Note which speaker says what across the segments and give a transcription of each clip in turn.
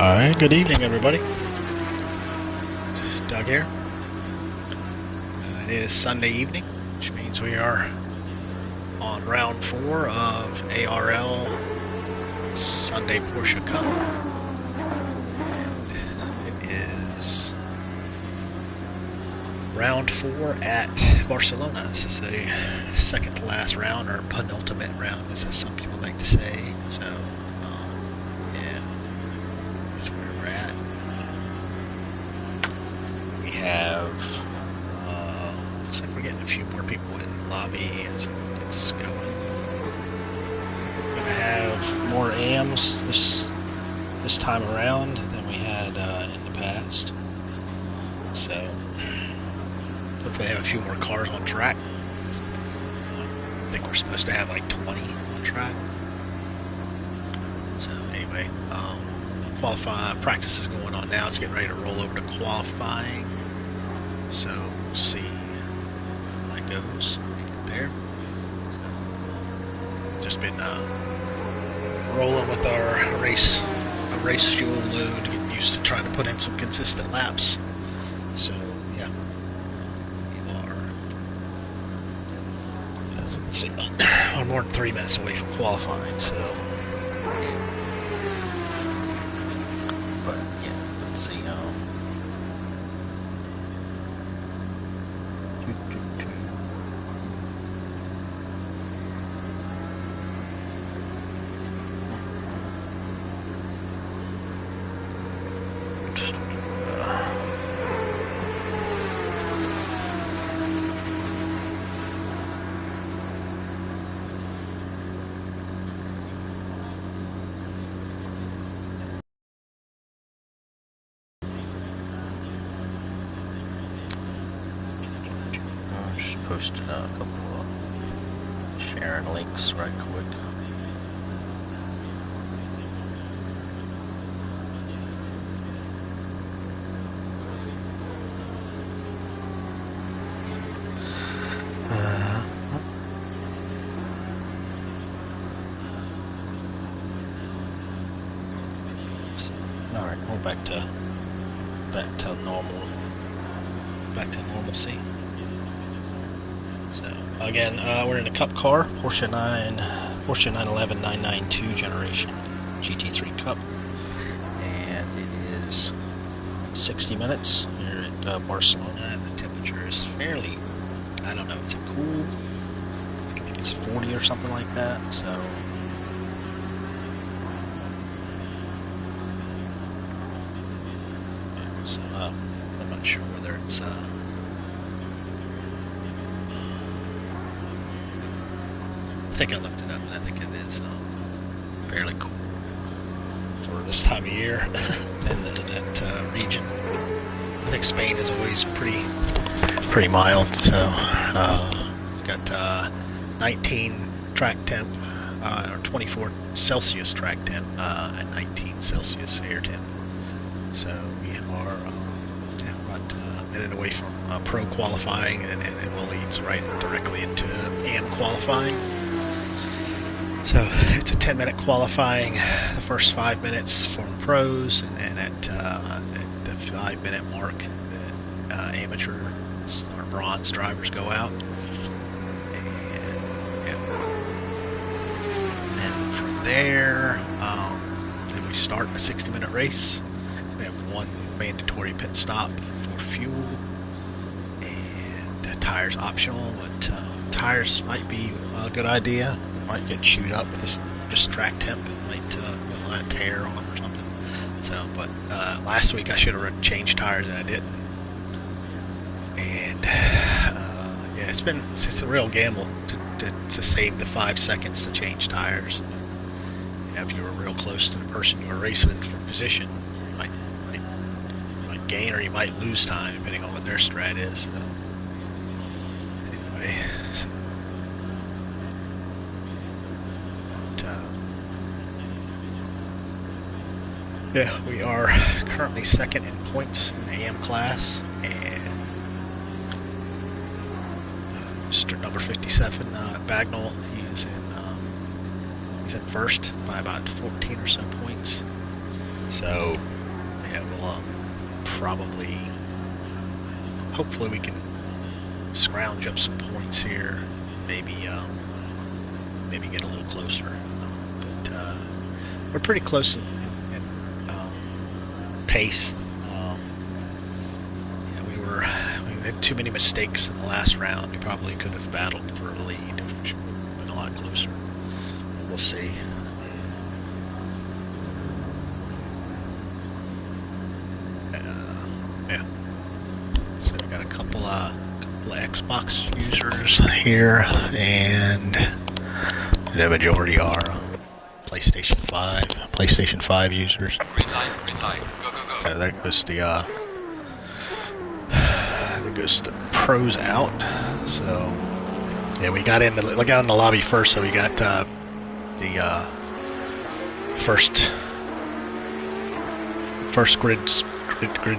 Speaker 1: Alright, good evening everybody. Doug here. It is Sunday evening, which means we are on round 4 of ARL Sunday Porsche Cup. And it is round 4 at Barcelona. This is the second to last round, or penultimate round, as some people like to say. So, yeah, that's where we're at. We have, looks like we're getting a few more people in the lobby as it gets going. We're going to have more AMs this time around than we had in the past. So, hopefully have a few more cars on track. I think we're supposed to have like 20 on track. So anyway, practice is going on now. It's getting ready to roll over to qualifying. So we'll see how that goes when we get there. So, just been rolling with our race fuel load, getting used to trying to put in some consistent laps. So yeah, we are, let's see, we're more than 3 minutes away from qualifying. So, but yeah, let's see. Post a couple of sharing links right quick. All right, we're back to normalcy. So again, we're in a Cup car, Porsche 911 992 generation GT3 Cup, and it is 60 minutes here at Barcelona, and the temperature is fairly, I don't know, it's cool. I think it's 40 or something like that. So I'm not sure whether it's I think I looked it up, and I think it is fairly cool for this time of year in that region. I think Spain is always pretty mild. So got 19 track temp, or 24 Celsius track temp, and 19 Celsius air temp. So we are about a minute away from pro qualifying, and it will lead right directly into AM qualifying. So it's a 10-minute qualifying, the first 5 minutes for the pros, and then at the 5-minute mark, the amateur or bronze drivers go out. And from there, then we start a 60-minute race. We have one mandatory pit stop for fuel, and tires optional, but tires might be a good idea. Might get chewed up with this just track temp. It might let a tear on them or something. So, but last week I should have changed tires and I didn't. And yeah, it's a real gamble to save the 5 seconds to change tires. You know, if you were real close to the person you were racing for position, you might gain or you might lose time depending on what their strat is. So, anyway. Yeah, we are currently second in points in the AM class, and Mr. number 57, Bagnall, he's in first by about 14 or so points. So yeah, we'll probably, hopefully we can scrounge up some points here. Maybe maybe get a little closer. But we're pretty close in pace. Yeah, we had too many mistakes in the last round. We probably could have battled for a lead, which would have been a lot closer. We'll see. Yeah. So we got a couple of Xbox users here, and the majority are PlayStation 5 users.
Speaker 2: Green light, go, go, go.
Speaker 1: So there goes the pros out. So yeah, we got in the lobby first, so we got the first grid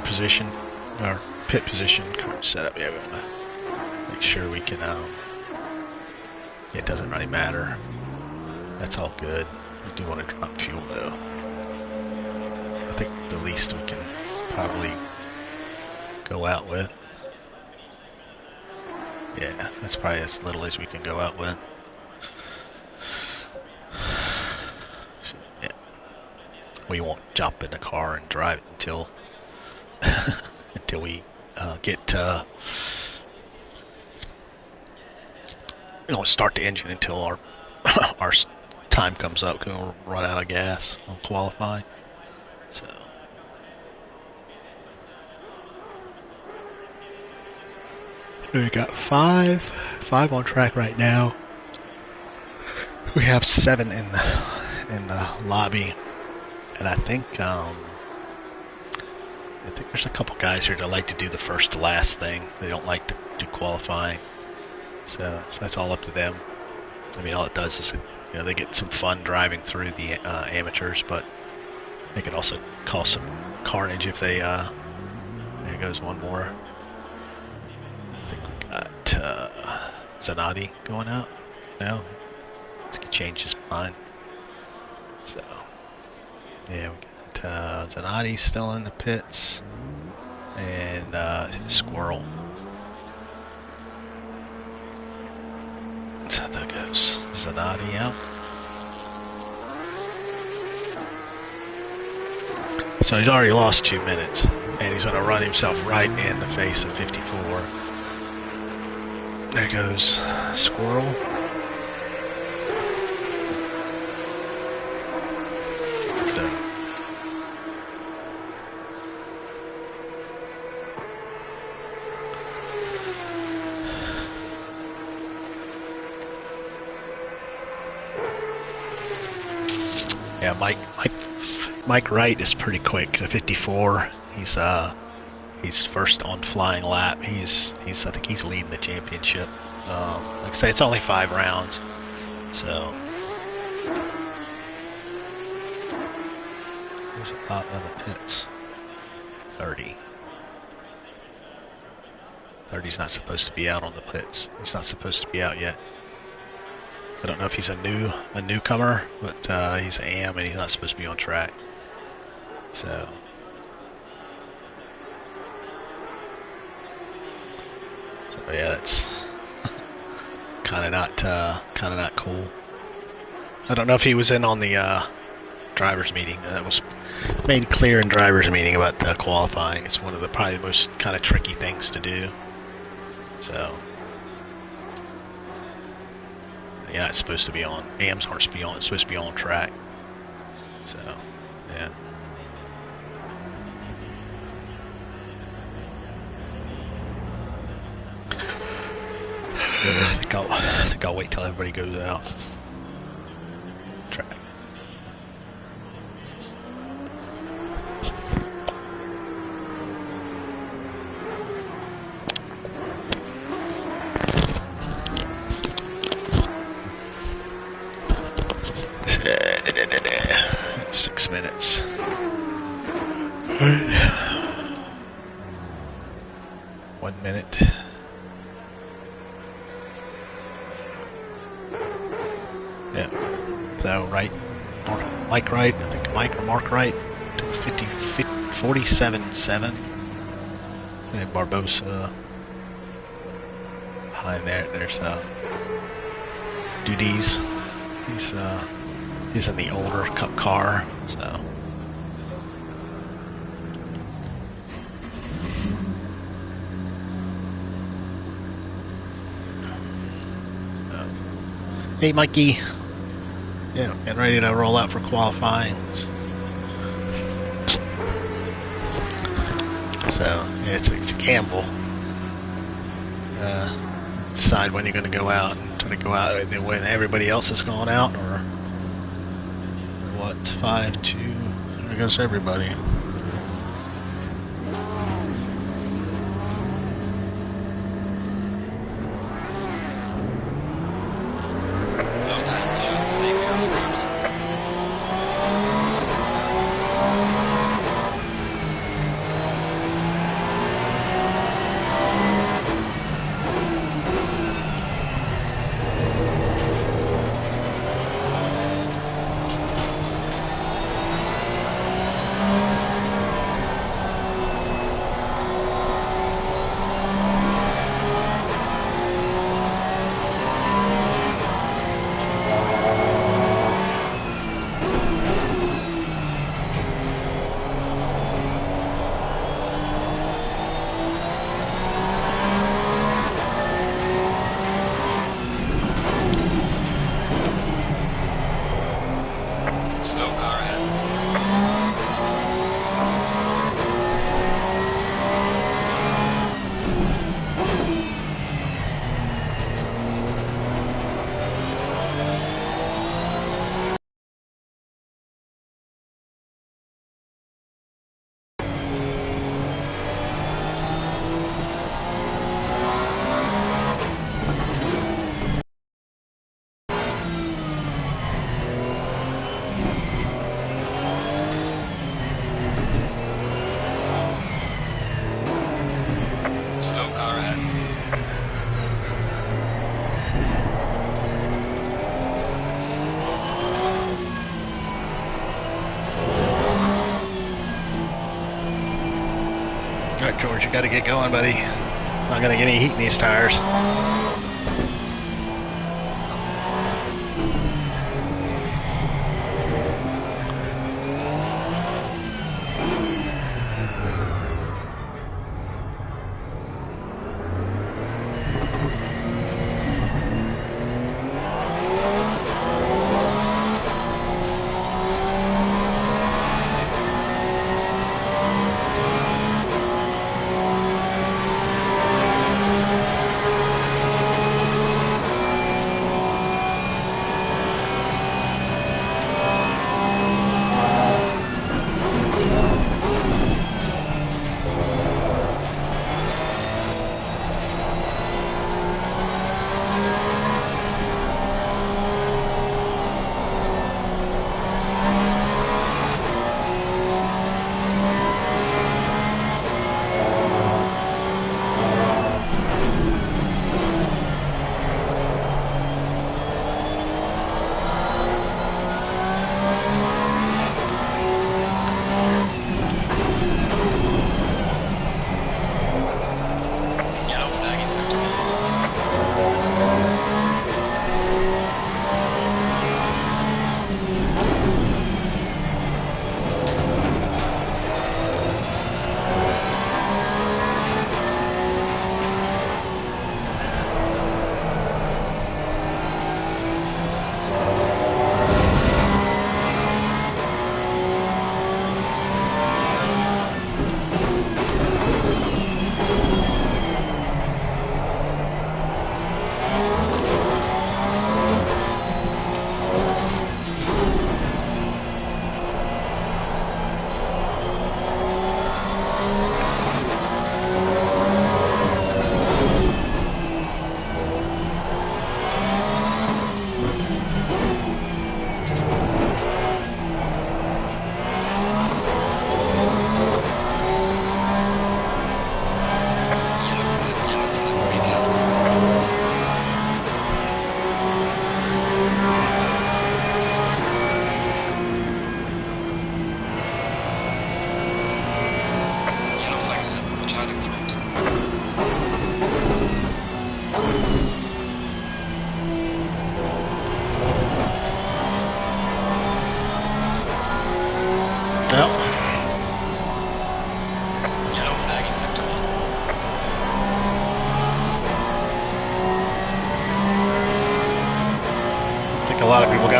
Speaker 1: position, or pit position set up. Yeah, we want to make sure we can. It doesn't really matter. That's all good. We do want to drop fuel though. I think the least we can probably go out with. Yeah, that's probably as little as we can go out with. Yeah. We won't jump in the car and drive it until until we get we don't start the engine until our our time comes up, because we'll run out of gas on qualifying. So we got five on track right now. We have 7 in the lobby, and I think there's a couple guys here that like to do the first to last thing. They don't like to do qualifying, so that's all up to them. I mean, all it does is, you know, they get some fun driving through the amateurs, but they can also cause some carnage if they. There goes one more. I think we got Zanatti going out. No, let's change his mind. So yeah, we got Zanatti still in the pits, and Squirrel. So there goes Zanatti out. So he's already lost 2 minutes, and he's going to run himself right in the face of 54. There goes Squirrel. So yeah, Mike Wright is pretty quick. 54. He's first on flying lap. I think he's leading the championship. Like I say, it's only 5 rounds, so there's a lot of the pits. 30. 30's not supposed to be out on the pits. He's not supposed to be out yet. I don't know if he's a newcomer, but he's an AM and he's not supposed to be on track. So yeah, that's kind of not cool. I don't know if he was in on the drivers' meeting. That was made clear in drivers' meeting about qualifying. It's one of the probably the most kind of tricky things to do. So you're not supposed to be on. AMs aren't supposed to be on track. So yeah. I think I'll wait till everybody goes out. Track. Six minutes. 1 minute. Yeah. So Mike Wright, I think Mike or Mark Wright 50, 47.7. And Barbosa behind there. There's Dudies. He's in the older Cup car, so. Hey, Mikey. Yeah, getting ready to roll out for qualifying. So, yeah, it's a gamble. Decide when you're going to go out and try to go out when everybody else has gone out, or what? 5-2. There goes everybody. Alright, George, you gotta get going, buddy. Not gonna get any heat in these tires.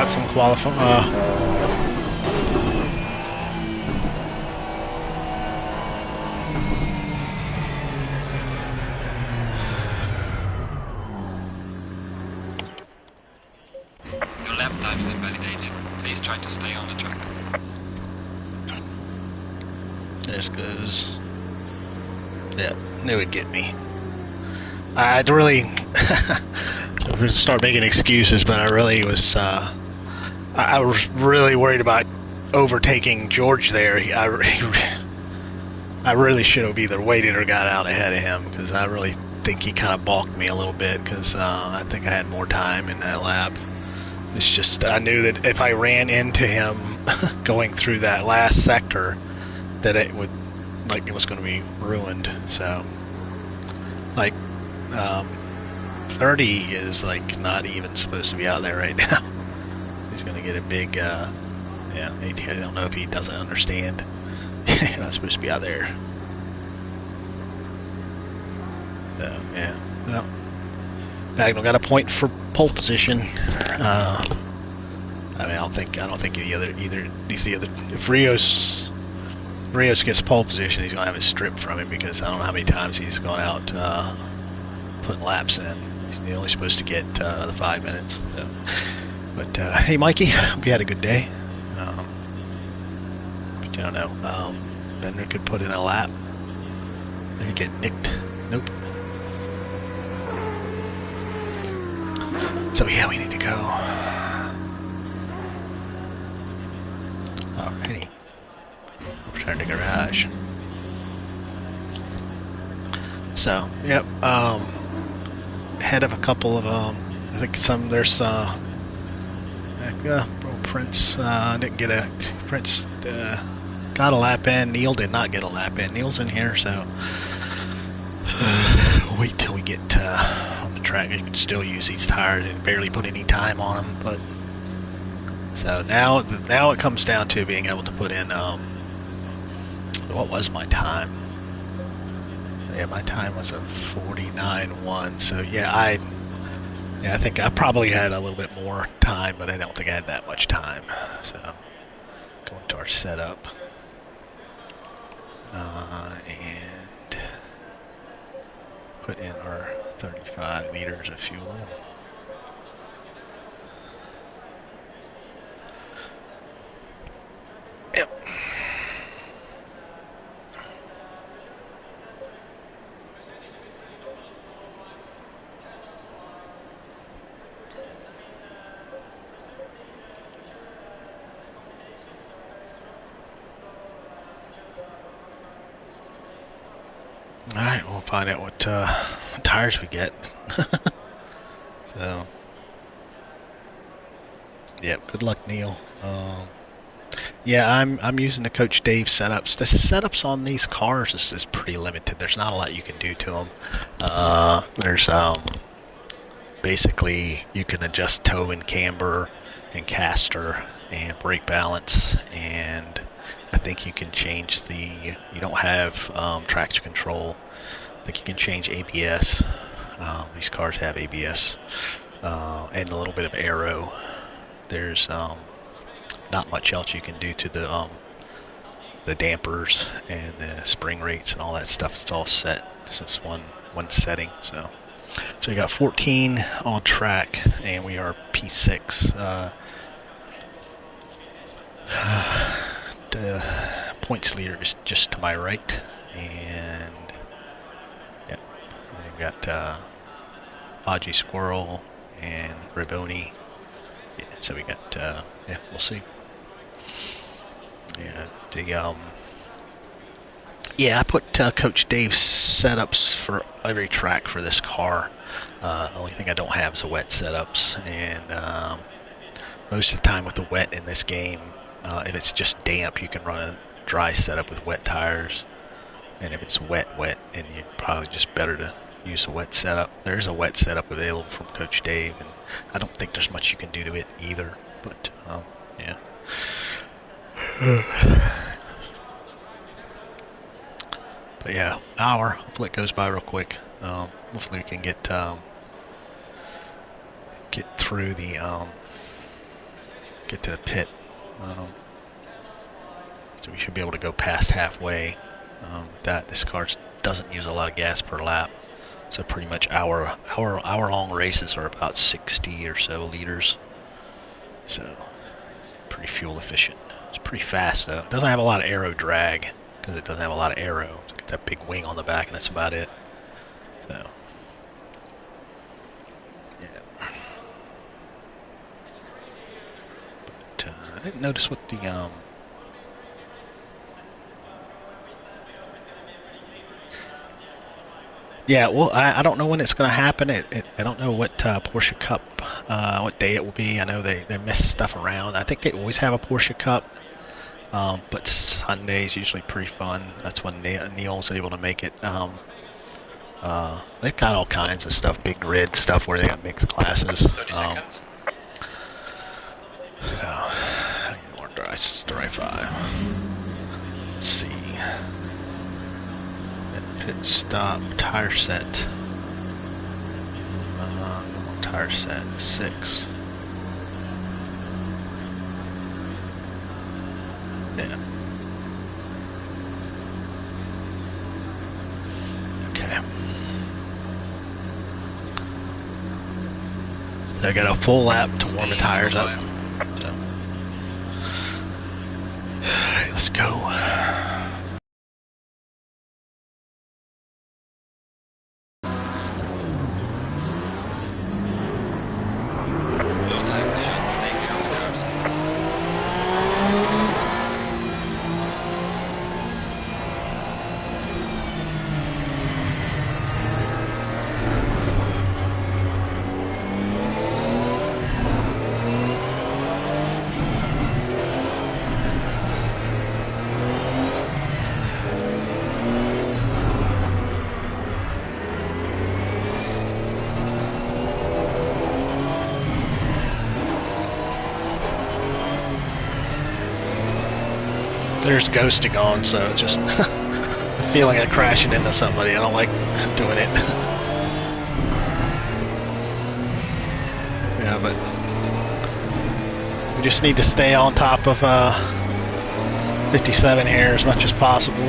Speaker 1: got some qualifying.
Speaker 2: Your lap time is invalidated. Please try to stay on the track.
Speaker 1: There goes. Yeah, knew it'd get me. I'd really start making excuses, but I really was. I was really worried about overtaking George there. I really should have either waited or got out ahead of him, because I really think he kind of balked me a little bit, because I think I had more time in that lap. It's just I knew that if I ran into him going through that last sector, that it would, like, it was going to be ruined. So, like, 30 is like not even supposed to be out there right now. He's going to get a big, yeah. I don't know if he doesn't understand. You're not supposed to be out there. So yeah, well, Bagnall got a point for pole position. I mean, I don't think if Rios gets pole position, he's gonna have it stripped from him, because I don't know how many times he's gone out putting laps in. He's only supposed to get the 5 minutes. So. But hey, Mikey, hope you had a good day. But I don't know. Bender could put in a lap. They could get nicked. Nope. So yeah, we need to go. Alrighty. Return to garage. So, yep. Ahead of a couple of I think there's Prince didn't get a Prince got a lap in. Neil did not get a lap in. Neil's in here, so wait till we get on the track. You can still use these tires and barely put any time on them. But so now it comes down to being able to put in. What was my time? Yeah, my time was a 49.1. So yeah, I think I probably had a little bit more time, but I don't think I had that much time. So, going to our setup. And put in our 35 liters of fuel. Yep. Alright, we'll find out what tires we get. So, yeah, good luck, Neil. Yeah, I'm using the Coach Dave setups. The setups on these cars is pretty limited. There's not a lot you can do to them. There's basically you can adjust toe and camber and caster and brake balance, and I think you can change you don't have traction control. I think you can change ABS. These cars have ABS and a little bit of aero. There's not much else you can do to the dampers and the spring rates and all that stuff. It's all set. This is one setting. So we got 14 on track, and we are P6. The points leader is just to my right, and yeah, we've got Aji Squirrel and Riboni. Yeah, so we got yeah, we'll see. Yeah, I put Coach Dave's setups for every track for this car. The only thing I don't have is the wet setups, and most of the time with the wet in this game, if it's just damp, you can run a dry setup with wet tires, and if it's wet, and you probably just better to use a wet setup. There's a wet setup available from Coach Dave, and I don't think there's much you can do to it either. But yeah. But yeah, hour. Hopefully it goes by real quick. Hopefully we can get through the get to the pit. So we should be able to go past halfway. This car doesn't use a lot of gas per lap. So pretty much hour-long races are about 60 or so liters. So pretty fuel efficient. It's pretty fast though. It doesn't have a lot of aero drag because it doesn't have a lot of aero. It's got that big wing on the back, and that's about it. So yeah. But I didn't notice what the yeah, well, I don't know when it's going to happen. I don't know what Porsche Cup, what day it will be. I know they mess stuff around. I think they always have a Porsche Cup, but Sunday's usually pretty fun. That's when Neil's able to make it. They've got all kinds of stuff, big grid stuff where they got mixed classes.
Speaker 2: 30 seconds.
Speaker 1: Dry 5. Let's see. Pit stop, tire set. Tire set 6. Yeah. Okay. So I got a full lap to warm the tires up. So. Alright, let's go. There's ghosting on, so just the feeling of crashing into somebody. I don't like doing it. Yeah, but we just need to stay on top of 57 here as much as possible.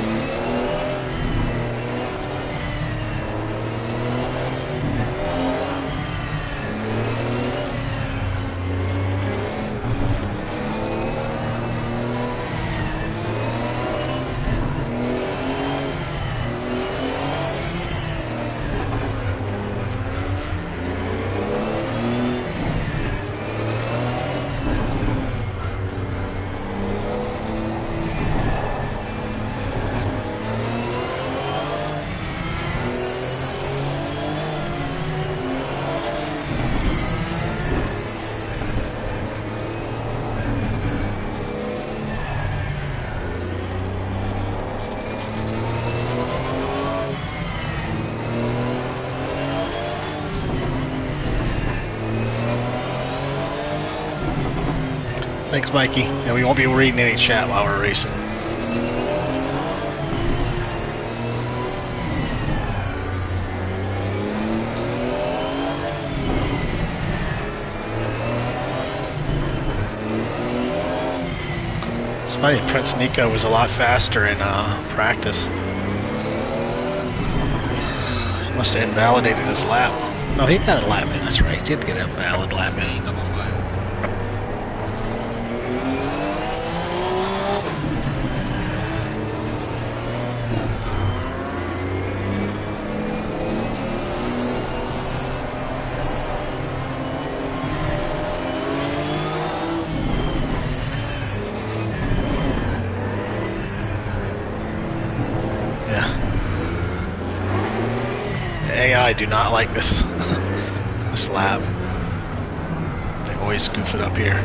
Speaker 1: Thanks, Mikey. Yeah, we won't be reading any chat while we're racing. It's funny, Prince Nico was a lot faster in practice. He must have invalidated his lap. No, he got a lap in, that's right. He did get a valid lap in. I do not like this this lap. They always goof it up here.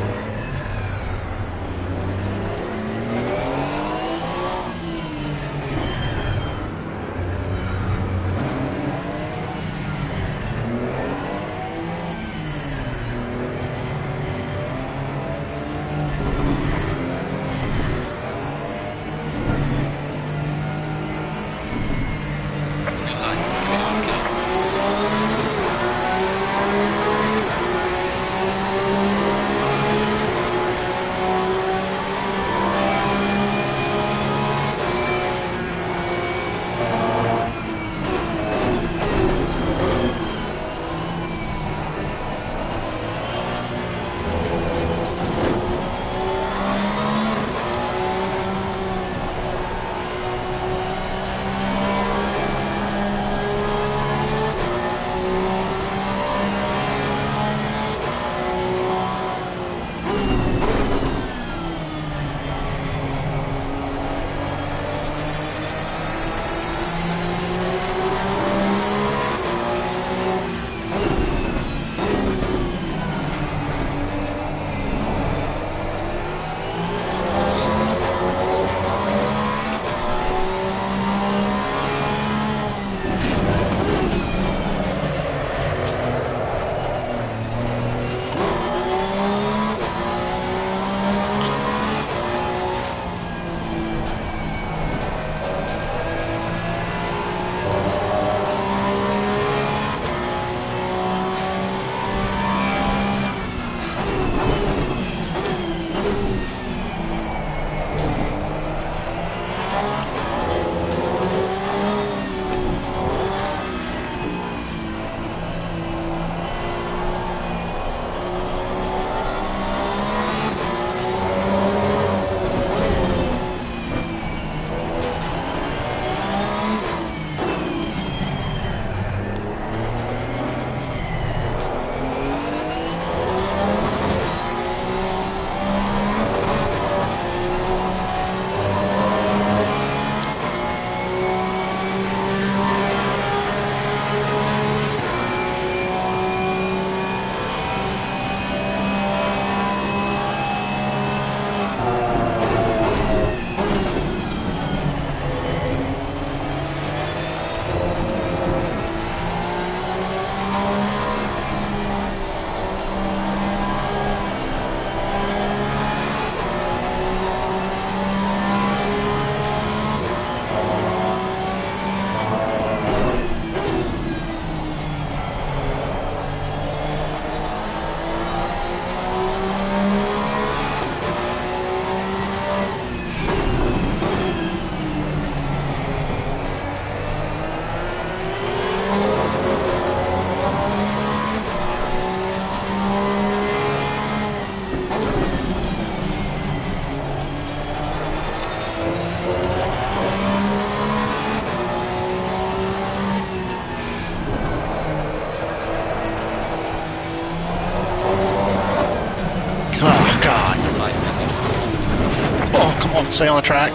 Speaker 1: Stay on the track.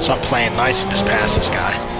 Speaker 1: So I'm playing nice and just pass this guy.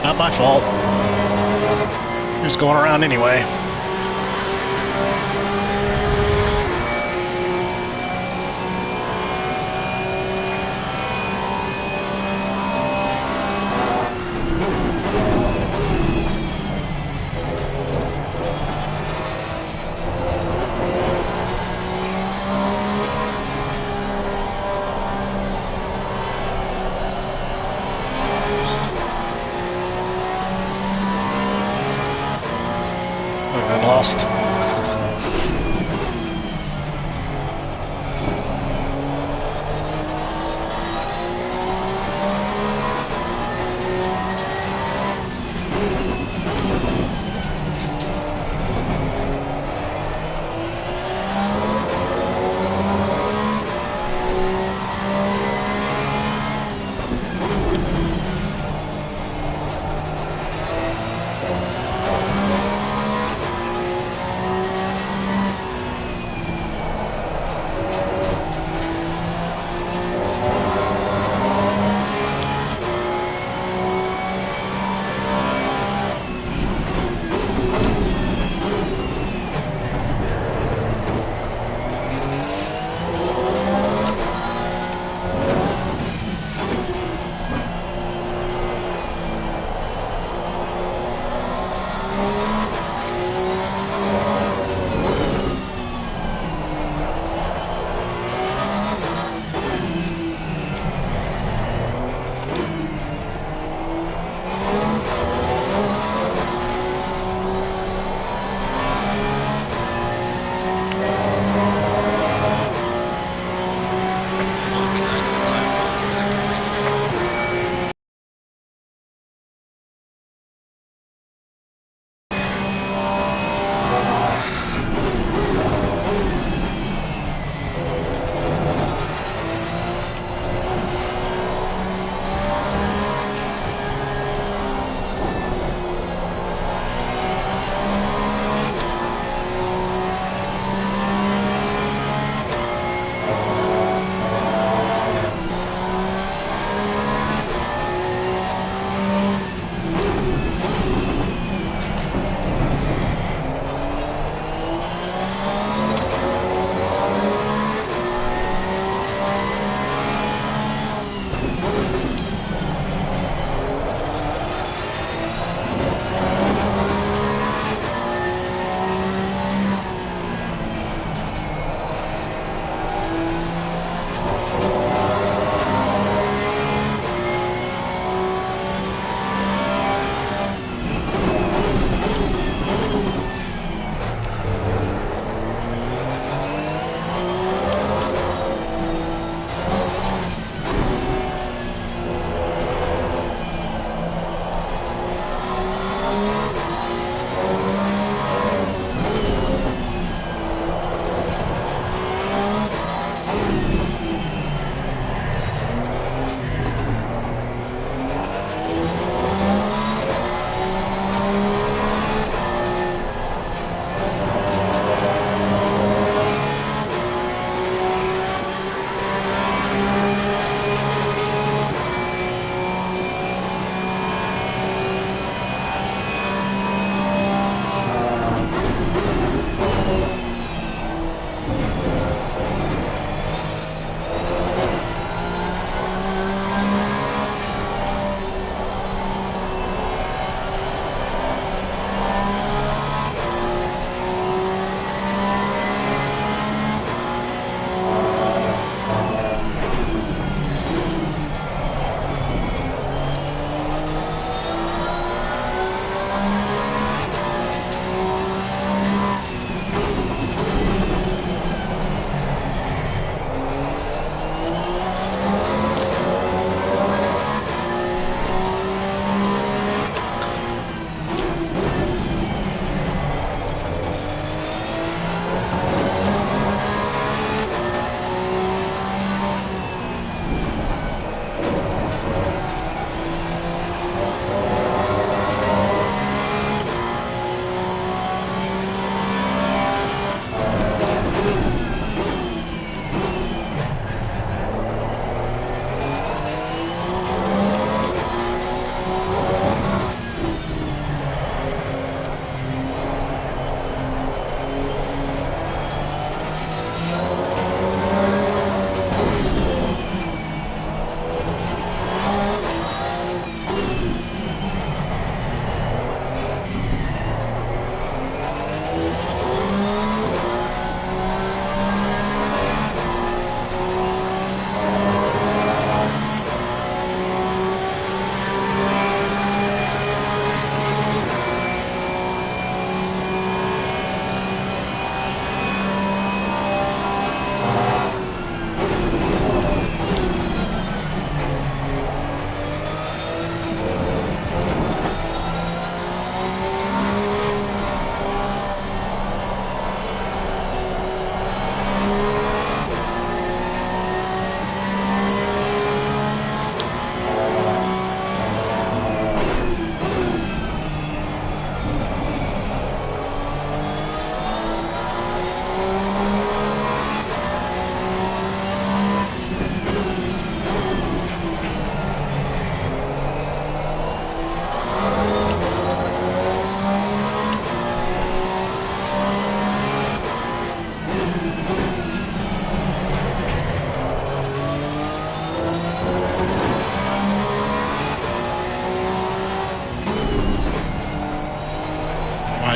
Speaker 1: Not my fault. He was going around anyway. I lost.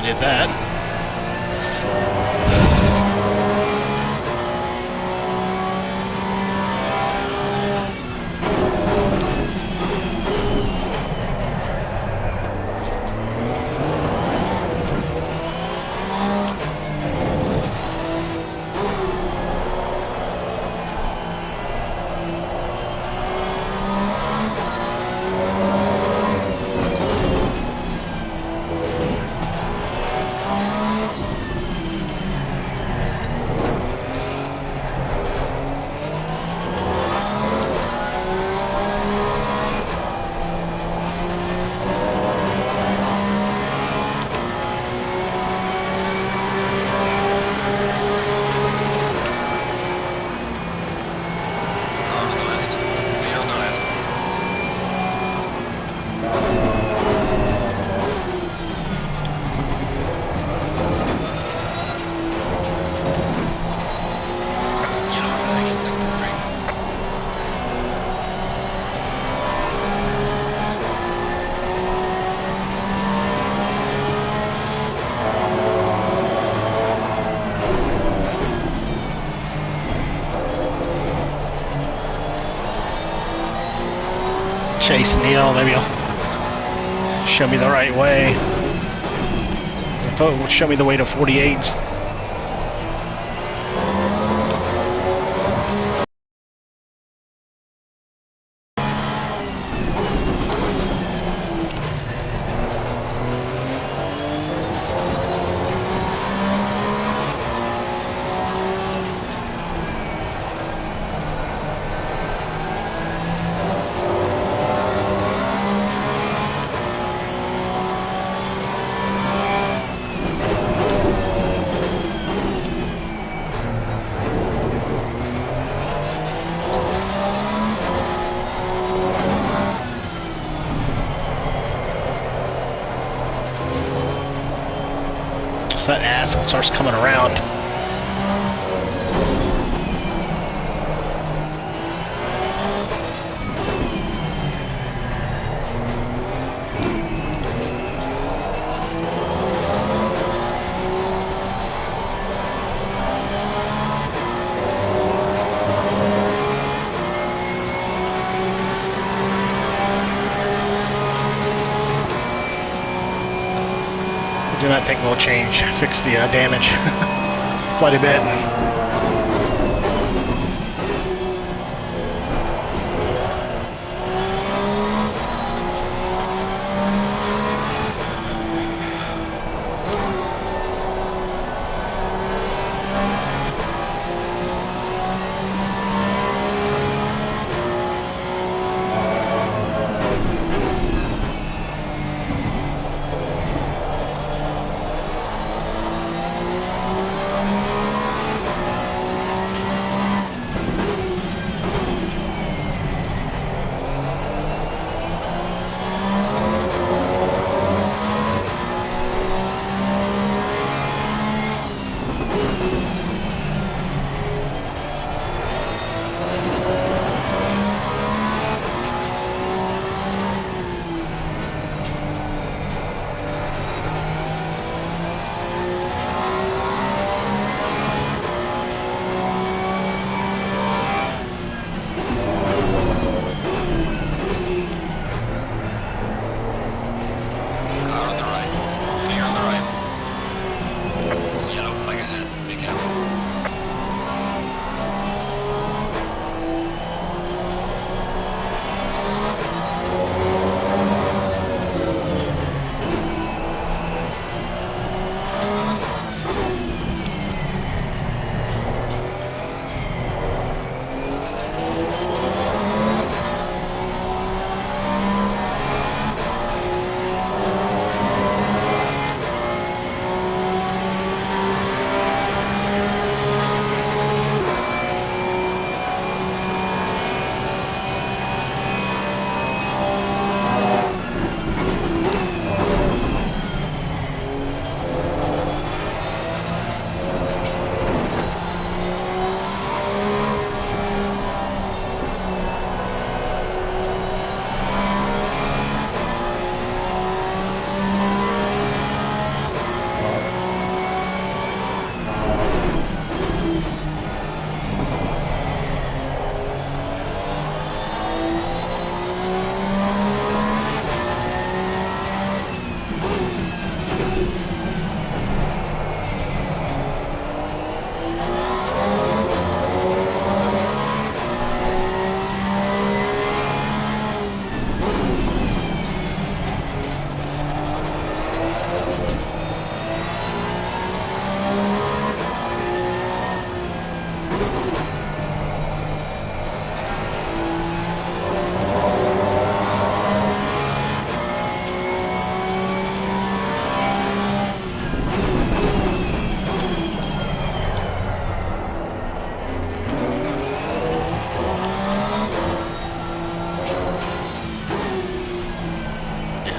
Speaker 1: I did that.
Speaker 2: Car on the left. Clear on the left. Yellow flag in sector 3.
Speaker 1: Chase Neil, maybe you'll show me the right way. Show me the way to 48. So that ass starts coming around. I do not think we'll fix the damage quite a bit.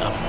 Speaker 1: Yeah.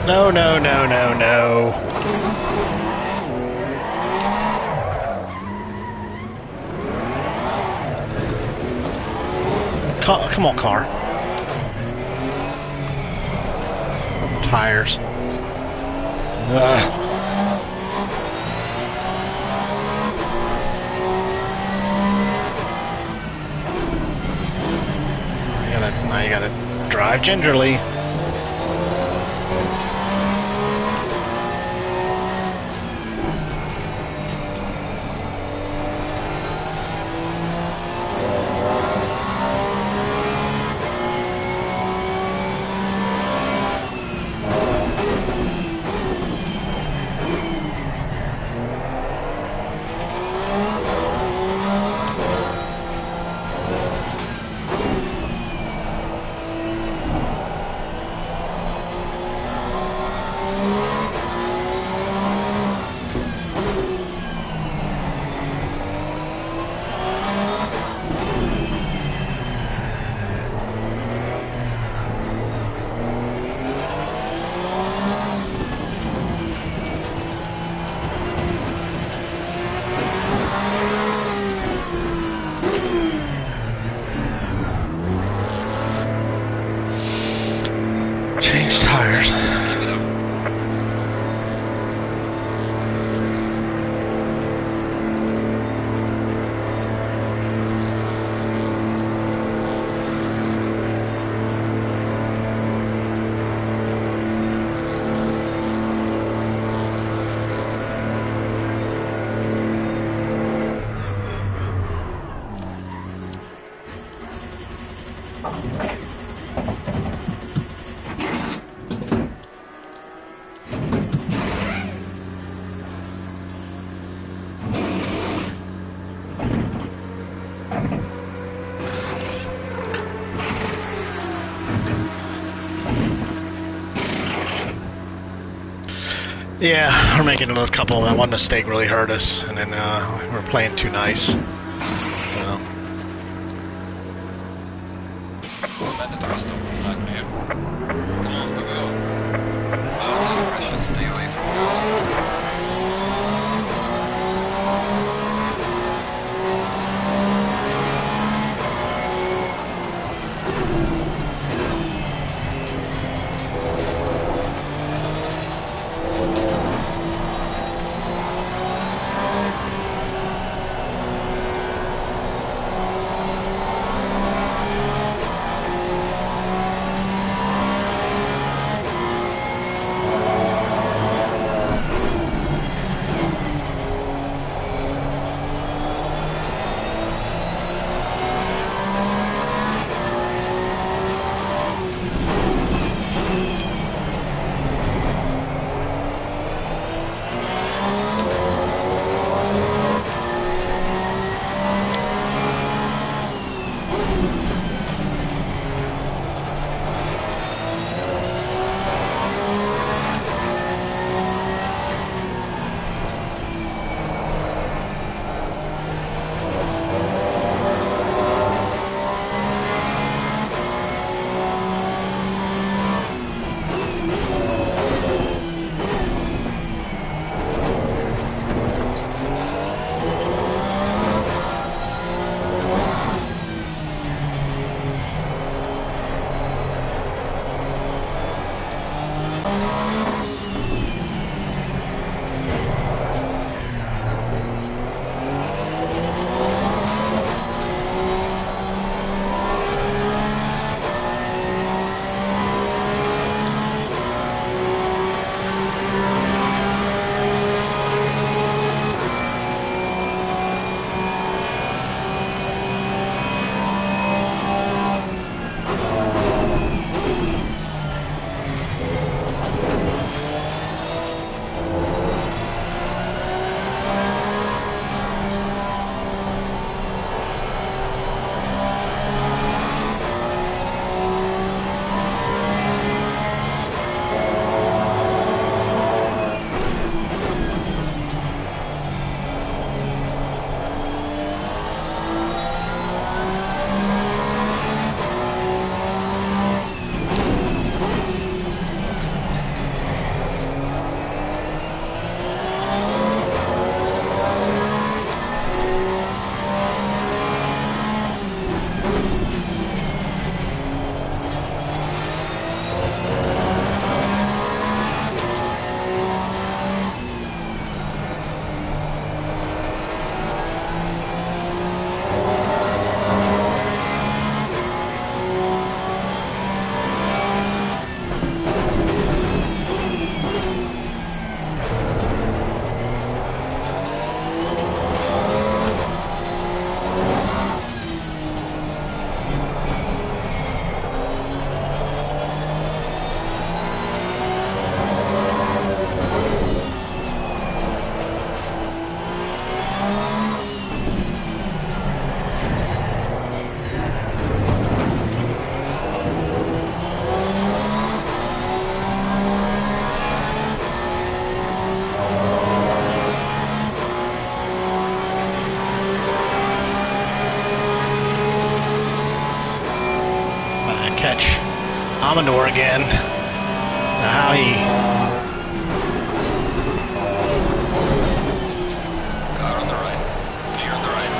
Speaker 1: No, no, no, no, no. Come on, car. Tires. Ugh. Now you gotta drive gingerly. Change tires.
Speaker 2: Keep it up.
Speaker 1: Yeah, we're making a couple. That one mistake really hurt us, and then we're playing too nice. So.
Speaker 2: Mandatory stop and start clear. Come on, we will. Well, pressure, stay away from cars.
Speaker 1: catch Amador again. Now how he...
Speaker 2: Car on the right. Clear on the right.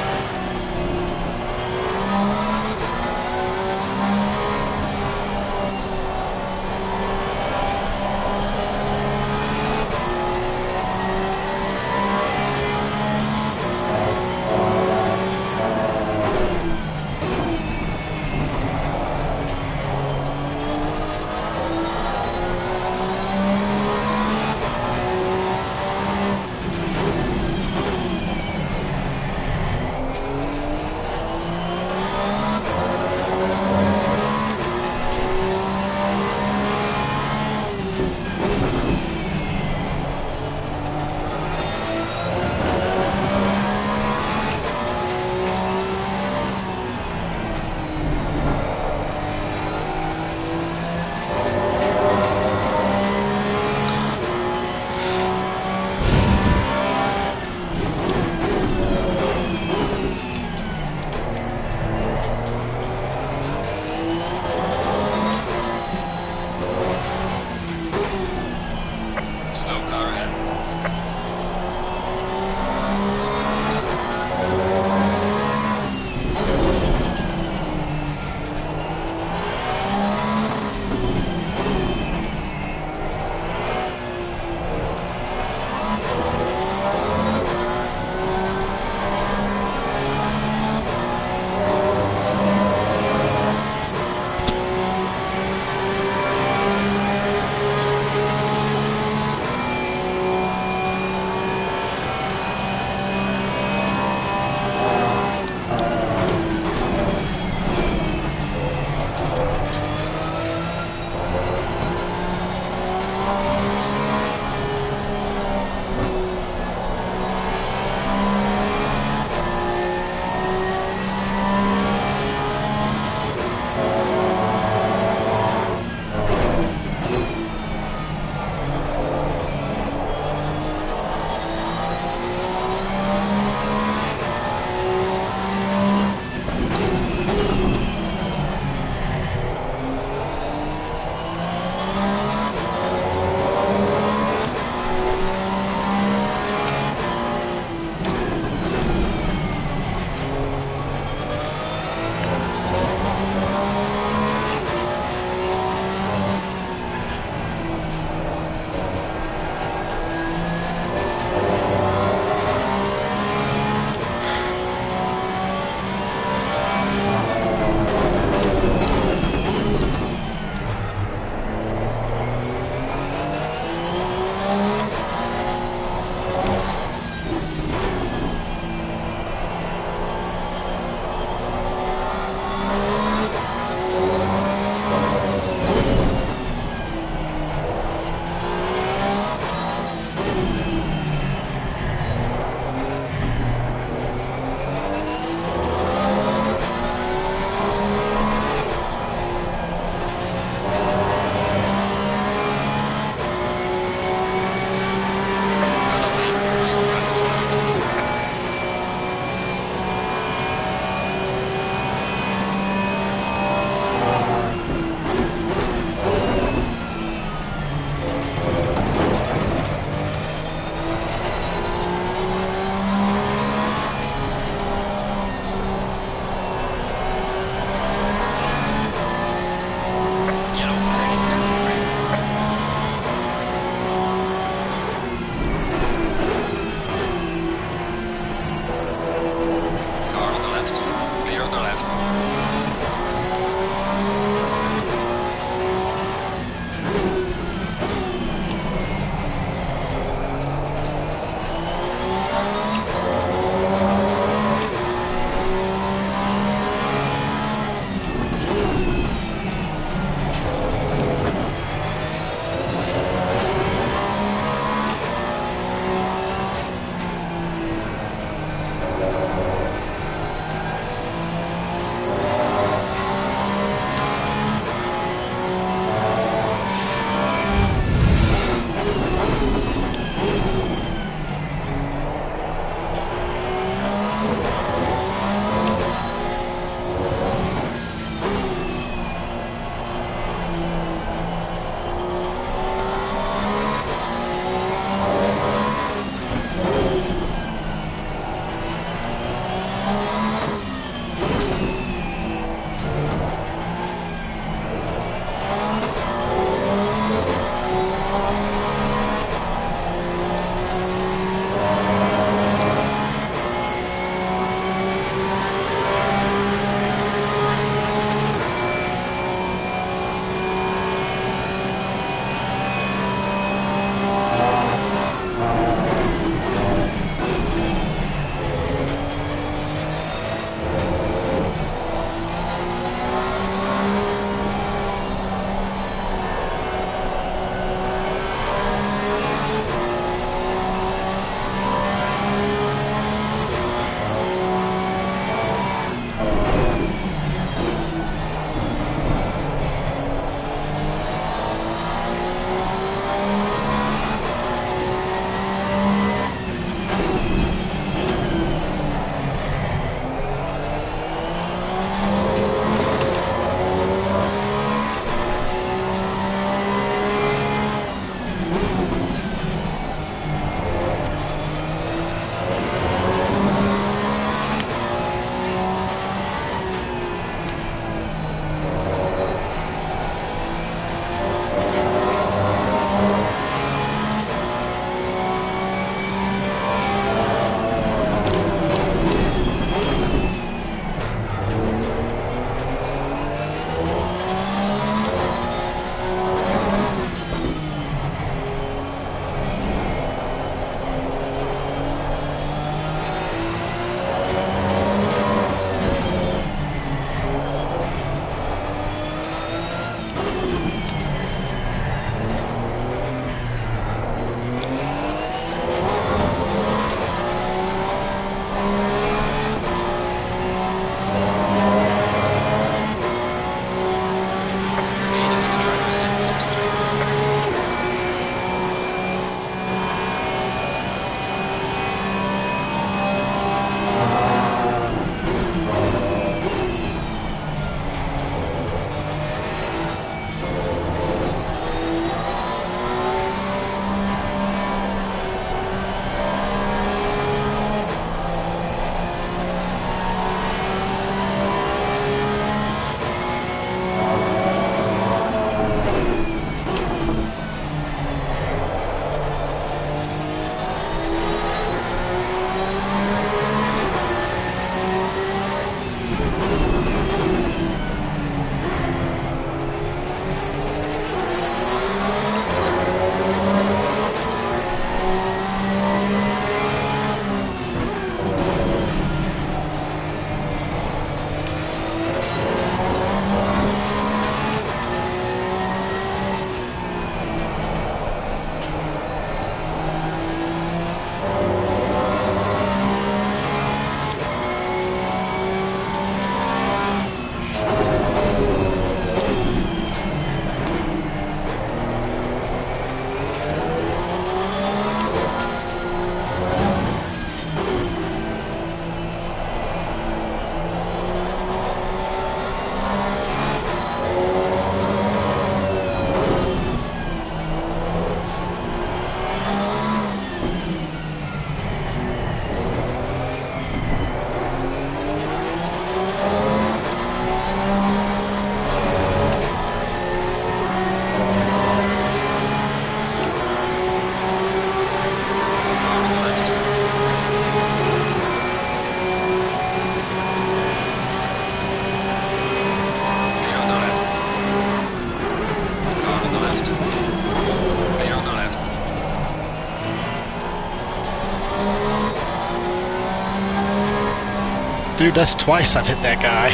Speaker 1: Dude, that's twice I've hit that guy.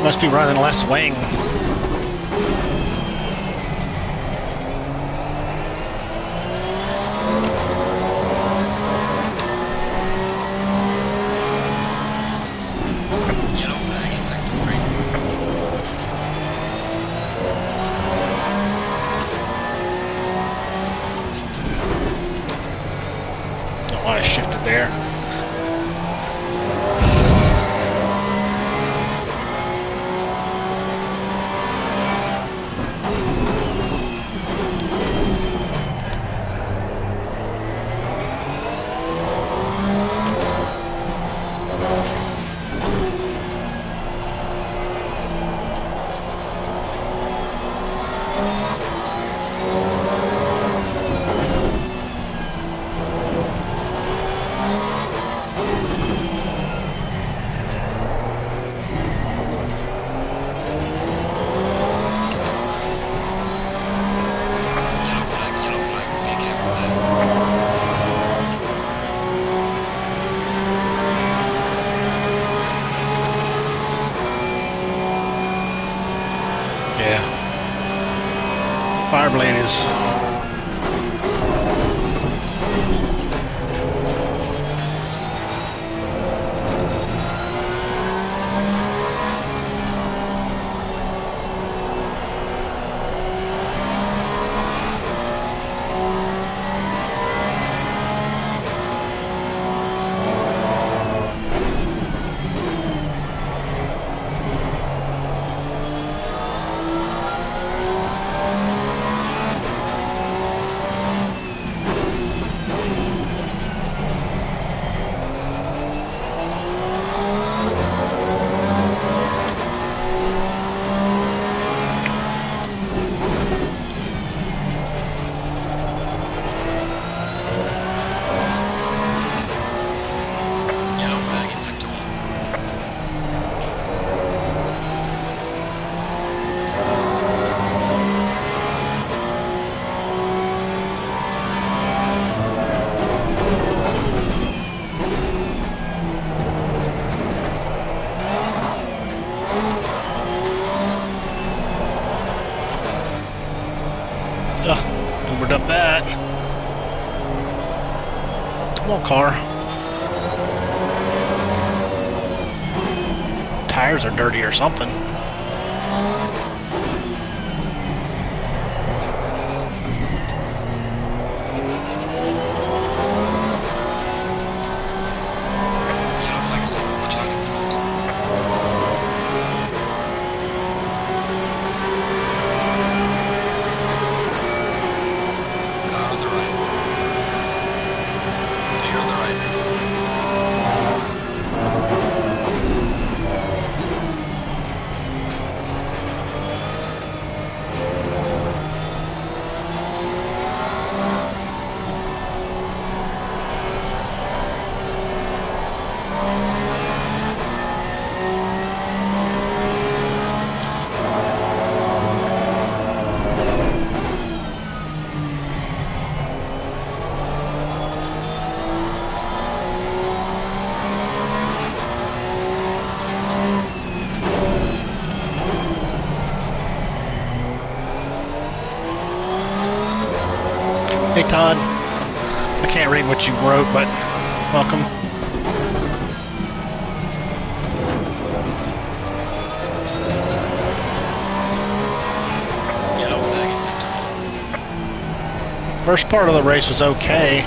Speaker 1: Must be running less wing.
Speaker 2: Yellow flag in sector 3.
Speaker 1: Don't know why I shifted there.
Speaker 2: Yellow flag, be careful there.
Speaker 1: Yeah. Fireblade is...
Speaker 2: Yellow flag in sector 1.
Speaker 1: Ubered up that. Come on, car. Tires are dirty or something.
Speaker 2: Yellow flag, watch out in front. Car on the right. Clear on the right.
Speaker 1: Hey, Todd. I can't read what you wrote, but welcome.
Speaker 2: Yellow flag in sector 1.
Speaker 1: First part of the race was okay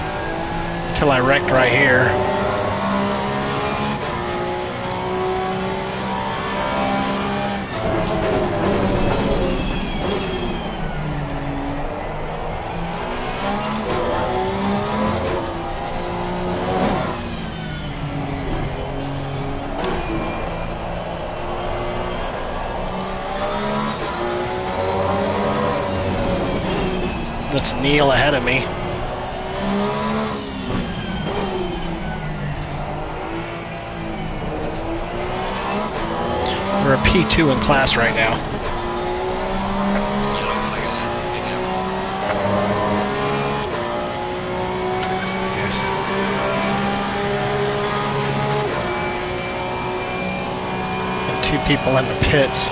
Speaker 1: until I wrecked right here. That's Neil ahead of me. We're a P2 in class right now.
Speaker 2: Yellow flag ahead. Be careful.
Speaker 1: Yes. Got 2 people in the pits.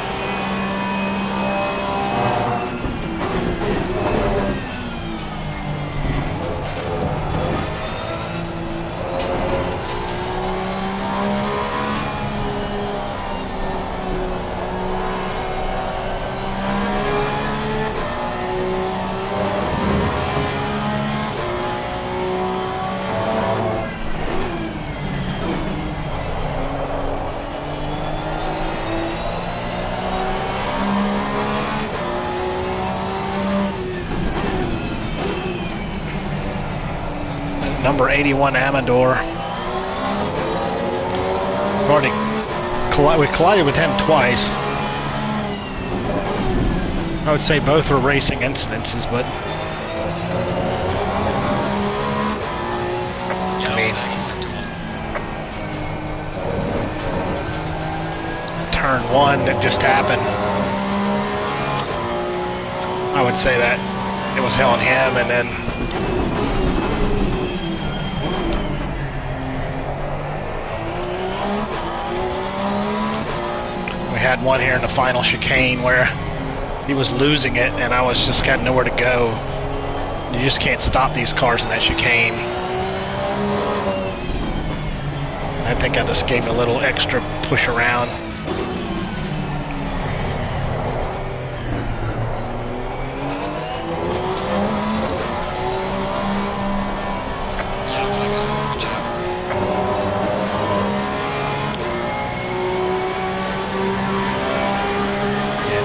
Speaker 1: Number 81 Amador. We collided with him twice. I would say both were racing incidences, but
Speaker 2: Yellow
Speaker 1: I mean,
Speaker 2: flag in sector 1.
Speaker 1: turn 1 that just happened, I would say that it was on him, and then we had one here in the final chicane where he was losing it, and I was just got nowhere to go. You just can't stop these cars in that chicane. I think I just gave him a little extra push around.
Speaker 2: Yellow flag ahead. Watch out.
Speaker 1: Yeah,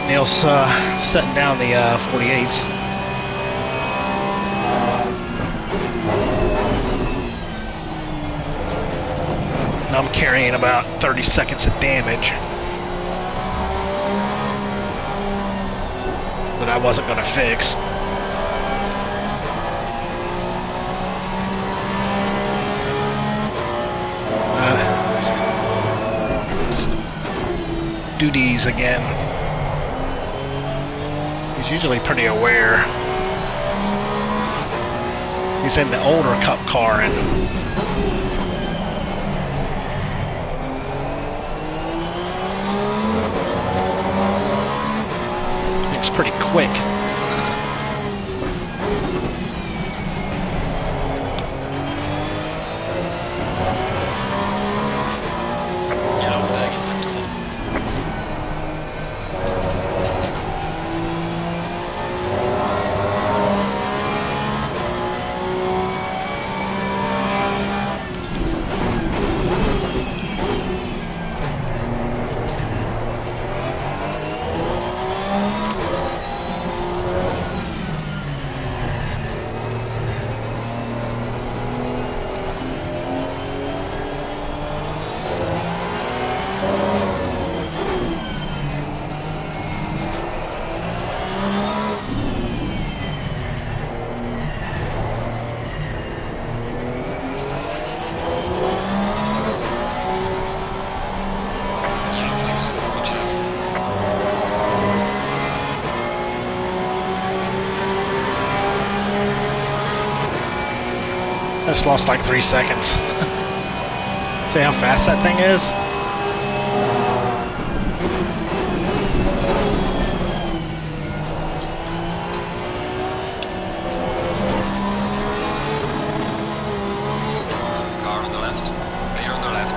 Speaker 1: Neil's setting down the 48s. And I'm carrying about 30 seconds of damage that I wasn't going to fix. Duties again. He's usually pretty aware. He's in the older Cup car, and it's pretty quick.
Speaker 2: Yellow flag in sector 1. Yellow flag ahead. Watch out.
Speaker 1: I just lost like 3 seconds. See how fast that thing is?
Speaker 2: Car on the left. Clear on the left.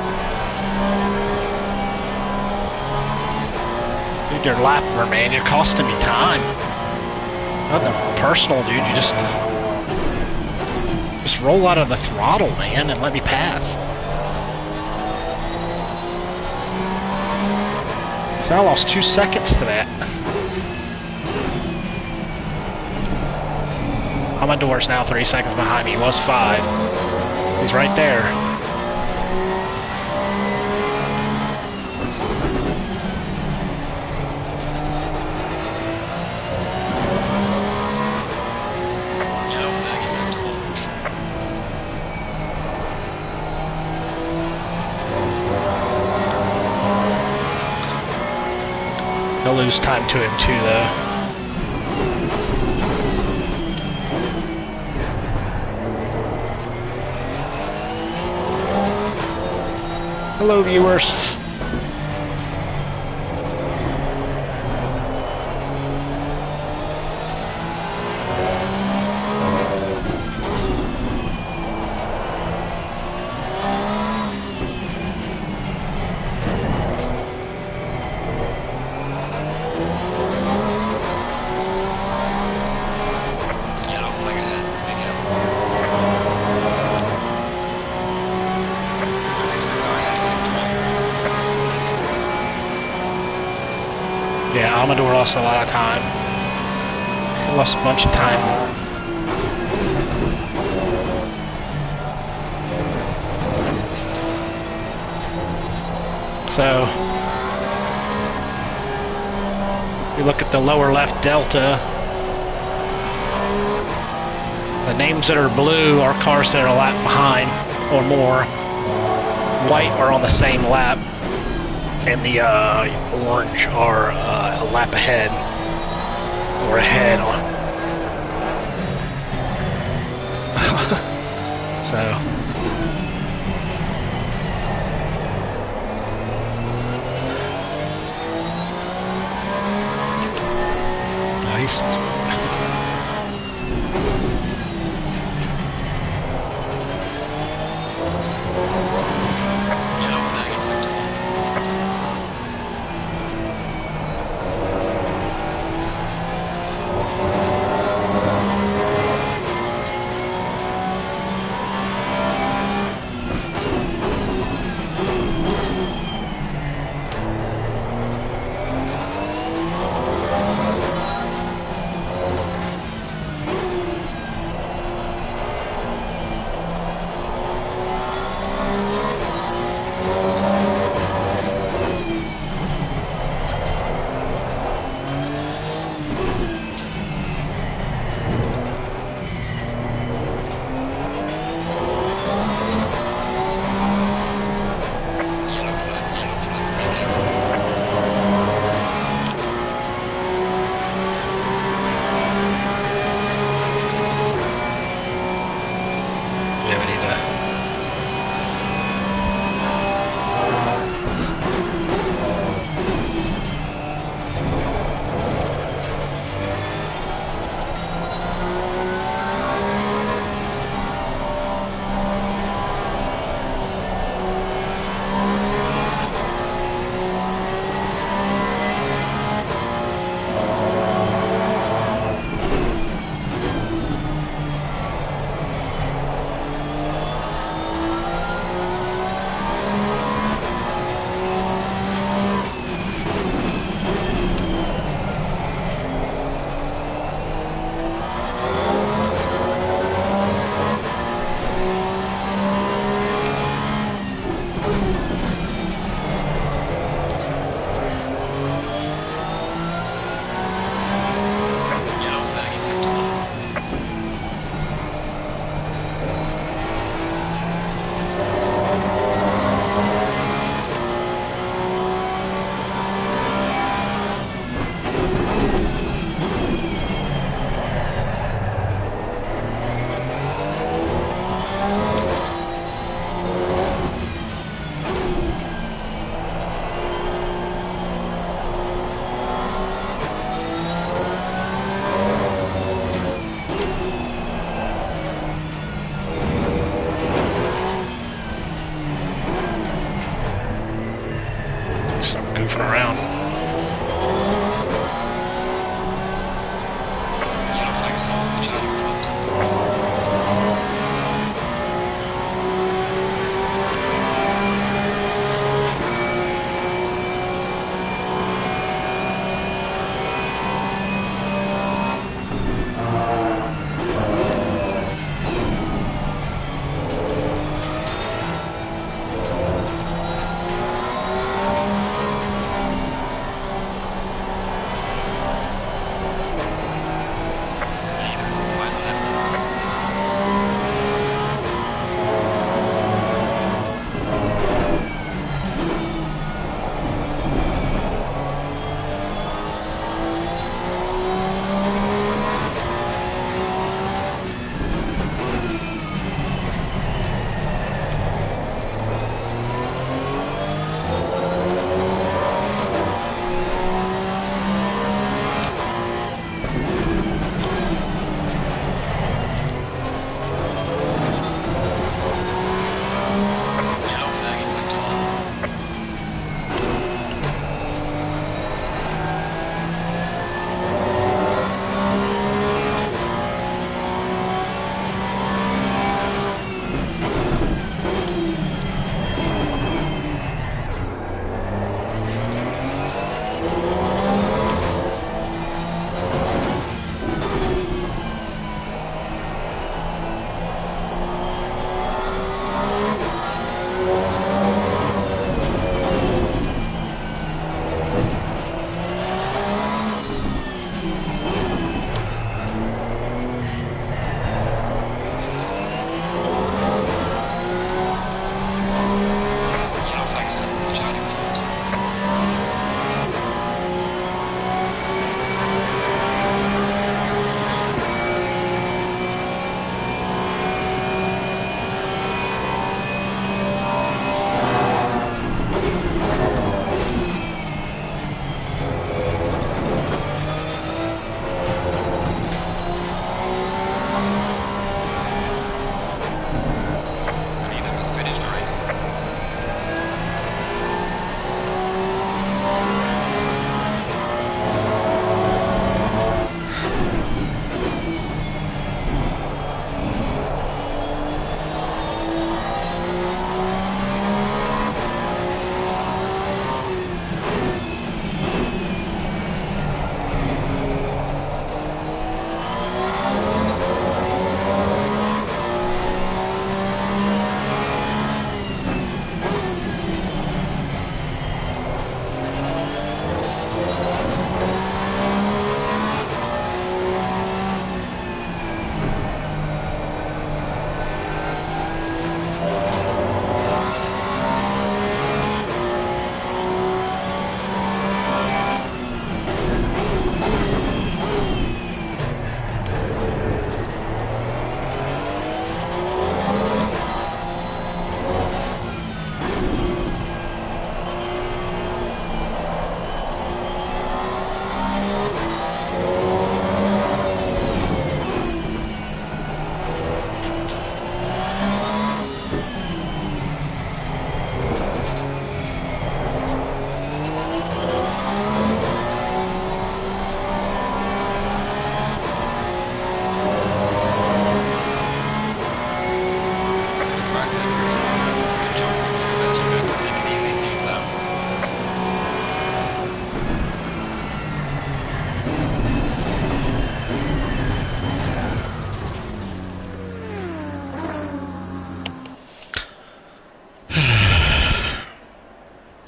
Speaker 1: Dude, you're lapper, man. You're costing me time. Nothing personal, dude. You just roll out of the throttle, man, and let me pass. So I lost 2 seconds to that. Amador's now 3 seconds behind me. He was 5. He's right there.
Speaker 2: Yellow flag in sector 1.
Speaker 1: I'll lose time to him too, though. Hello, viewers. Yeah, Amador lost a lot of time. He lost a bunch of time. So, we look at the lower left delta. The names that are blue are cars that are a lap behind or more. White are on the same lap. And the orange are a lap ahead or ahead on. So nice. Goofing around.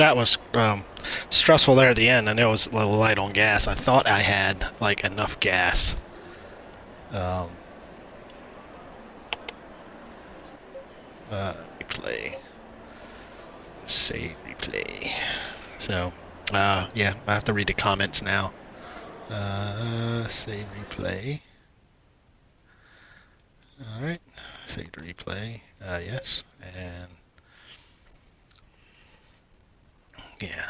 Speaker 1: that was stressful there at the end. I know it was a little light on gas. I thought I had like enough gas. Replay. Save replay. So, yeah, I have to read the comments now. Save replay. Alright, save the replay. Yes, and yeah,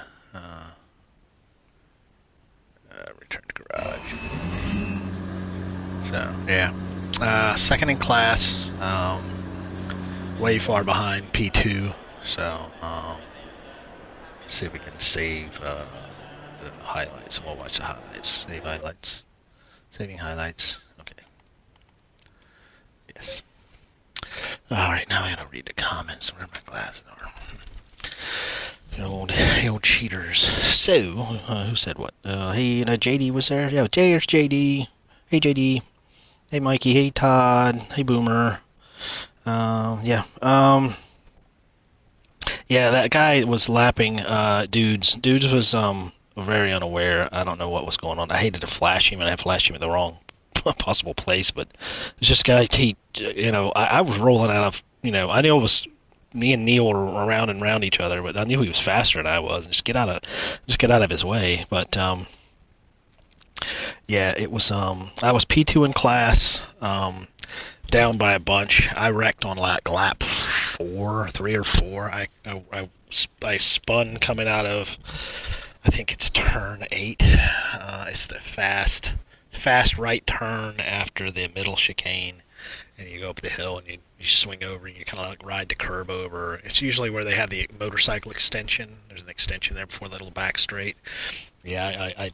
Speaker 1: return to garage. So, yeah, second in class, way far behind P2. So, see if we can save the highlights. We'll watch the highlights. Save highlights. Saving highlights. Okay. Yes. Alright, now I gotta read the comments. Where my glasses are. The old cheaters. So, who said what? Hey, JD was there? Yeah, there's JD. Hey, JD. Hey, Mikey. Hey, Todd. Hey, Boomer. Yeah. Yeah, that guy was lapping Dudes. Dudes was very unaware. I don't know what was going on. I hated to flash him, and I flashed him at the wrong possible place. But it's just guy. I was rolling out of. I knew it was me and Neil were around and around each other, but I knew he was faster than I was. And just get out of his way. But yeah, it was. I was P2 in class. Down by a bunch. I wrecked on lap 3 or 4. I spun coming out of, I think it's turn 8. It's the fast right turn after the middle chicane, and you go up the hill and you swing over and you kind of like ride the curb over. It's usually where they have the motorcycle extension. There's an extension there before the little back straight. Yeah, I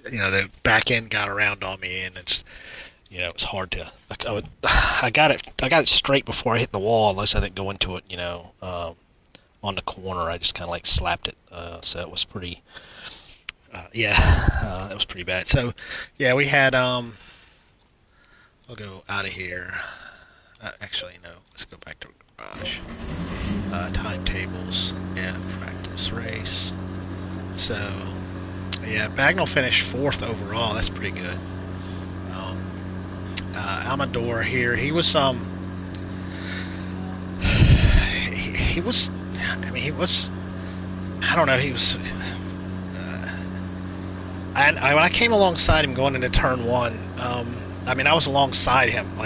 Speaker 1: the back end got around on me, and it's. It's hard to. I got it straight before I hit the wall. Unless I didn't go into it, on the corner. I just kind of like slapped it. So it was pretty. That was pretty bad. So, yeah, we had. I'll go out of here. Actually, no. Let's go back to garage. Timetables. Yeah, practice race. So, yeah, Bagnall finished 4th overall. That's pretty good. Amador here. He was he was. I mean, he was. I don't know. He was. When I came alongside him going into turn 1, I mean, I was alongside him,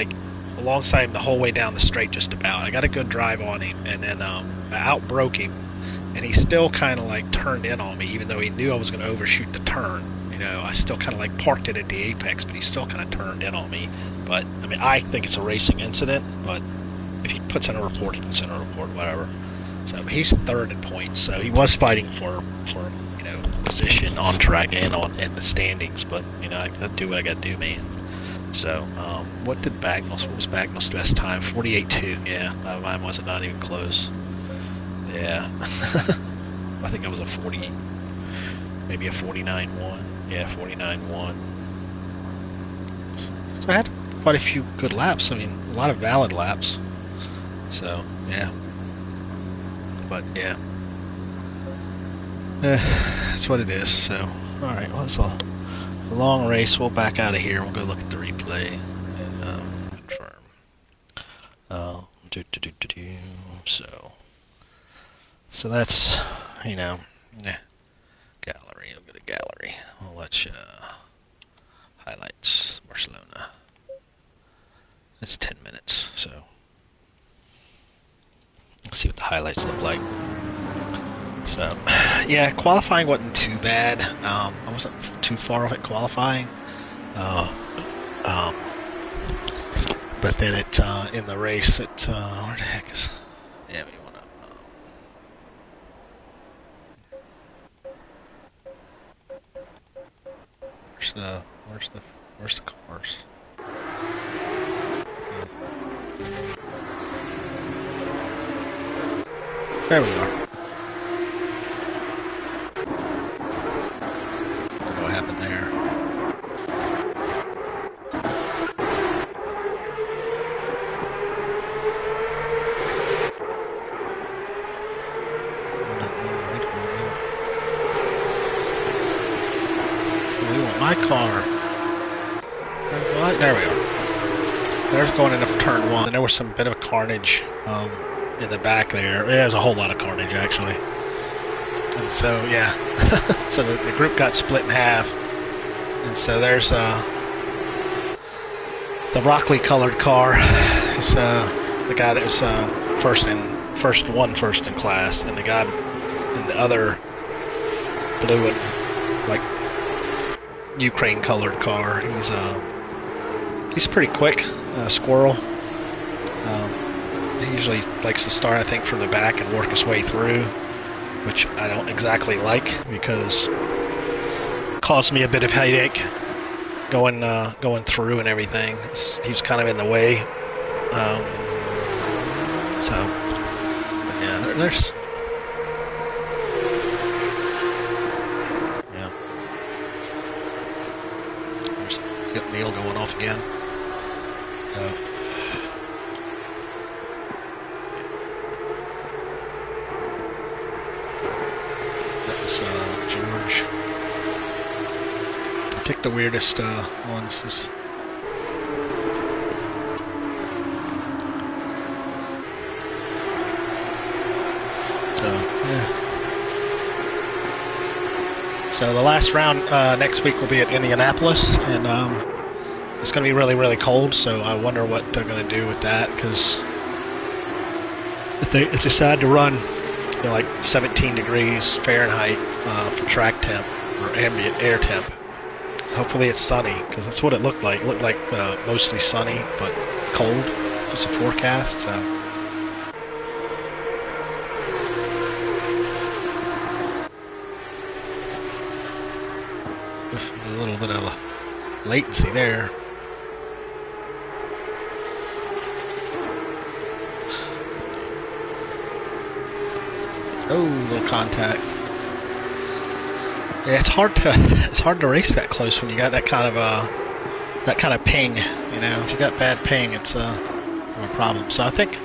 Speaker 1: alongside him the whole way down the straight, just about. I got a good drive on him, and then I outbroke him, and he still kind of like turned in on me, even though he knew I was going to overshoot the turn. I still kind of like parked it at the apex, but he still kind of turned in on me. But, I mean, I think it's a racing incident, but if he puts in a report, he puts in a report, whatever. So he's 3rd in points, so he was fighting for position on track and in the standings, but, I got to do what I got to do, man. So, what was Bagnall's best time? 48.2, yeah, mine wasn't not even close. Yeah. I think I was a 40, maybe a 49.1. Yeah, 49.1. So I had quite a few good laps. I mean, a lot of valid laps. So, yeah. But, yeah. That's what it is. So, alright, well, it's a long race. We'll back out of here. We'll go look at the replay and confirm. So that's, gallery. I'll go to gallery. I'll let you highlights Barcelona. It's 10 minutes, so let's see what the highlights look like. So, yeah, qualifying wasn't too bad. I wasn't too far off at qualifying. But then in the race, where the heck is? Yeah, we want to. Where's the cars? There we are. What happened there? my car. What? There we are. There's going into turn 1. And there was some bit of carnage in the back there. There's a whole lot of carnage, actually. And so, yeah. So the group got split in half. And so there's the Rockley colored car. It's the guy that was first in class, and the guy in the other blue and like Ukraine colored car. He's pretty quick, squirrel. He usually likes to start, I think, from the back and work his way through, which I don't exactly like because it caused me a bit of headache going through and everything. He's kind of in the way. So yeah, there's Neil going off again. That was George. I picked the weirdest ones. So the last round next week will be at Indianapolis, and it's going to be really, really cold, so I wonder what they're going to do with that, because if they decide to run like 17 degrees Fahrenheit for track temp, or ambient air temp, hopefully it's sunny, because that's what it looked like. It looked like mostly sunny, but cold, just a forecast, so... A little bit of latency there. Oh, little contact. Yeah, it's hard to race that close when you got that kind of ping. You know, if you got bad ping, it's a problem. So I think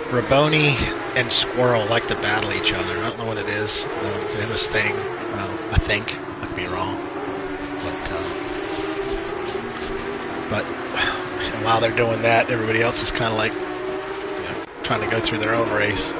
Speaker 1: Raboni and Squirrel like to battle each other. I don't know what it is. They have this thing. I think I could be wrong. But while they're doing that, everybody else is kind of like, trying to go through their own race.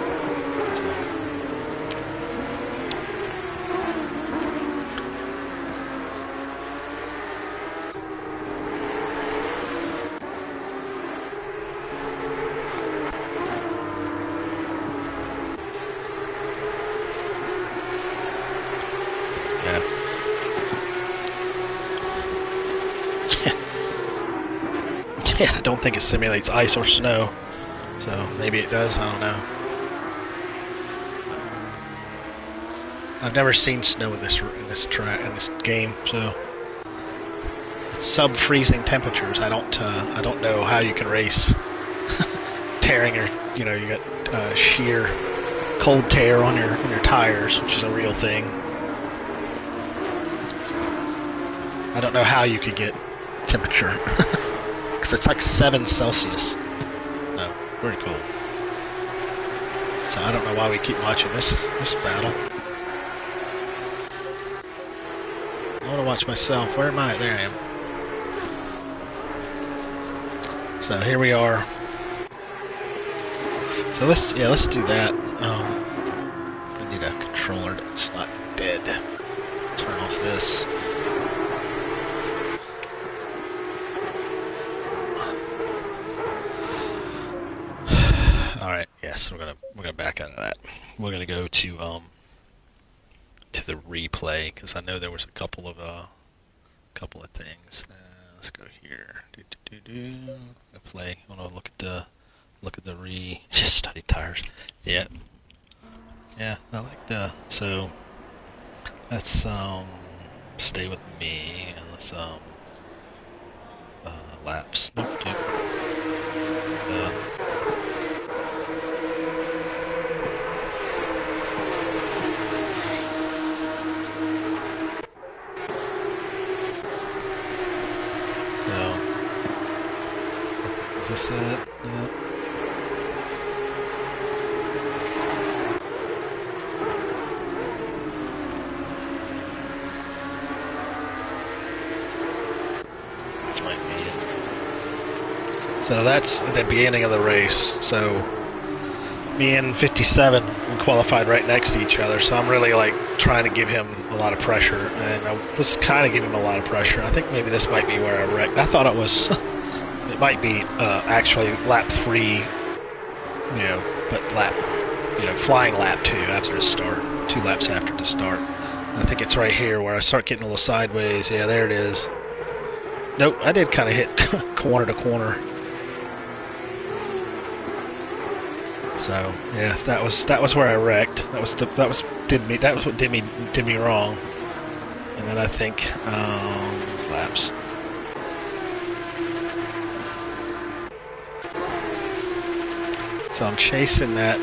Speaker 1: Yeah, I don't think it simulates ice or snow, so maybe it does, I don't know. I've never seen snow in this game, so it's sub-freezing temperatures. I don't know how you can race tearing your, you got sheer cold tear on your tires, which is a real thing. I don't know how you could get temperature. Because it's like 7 Celsius. No, pretty cool. So I don't know why we keep watching this battle. I want to watch myself. Where am I? There I am. So here we are. So let's do that. I need a controller that's not dead. Turn off this. Yes, we're gonna back out of that. We're gonna go to the replay, because I know there was a couple of things. Let's go here. Play. I want to look at the just study tires. Yeah. Yeah, I like the. So let's stay with me and let's laps. Is this it? Yeah. So that's the beginning of the race. So me and 57 we qualified right next to each other. So I'm really like trying to give him a lot of pressure, and I was kind of giving him a lot of pressure. I think maybe this might be where I wrecked. I thought it was. It might be actually lap 3, but flying lap 2 after the start, 2 laps after the start. I think it's right here where I start getting a little sideways. Yeah, there it is. Nope, I did kind of hit corner to corner. So yeah, that was where I wrecked. That was what did me wrong. And then I think laps. So I'm chasing that.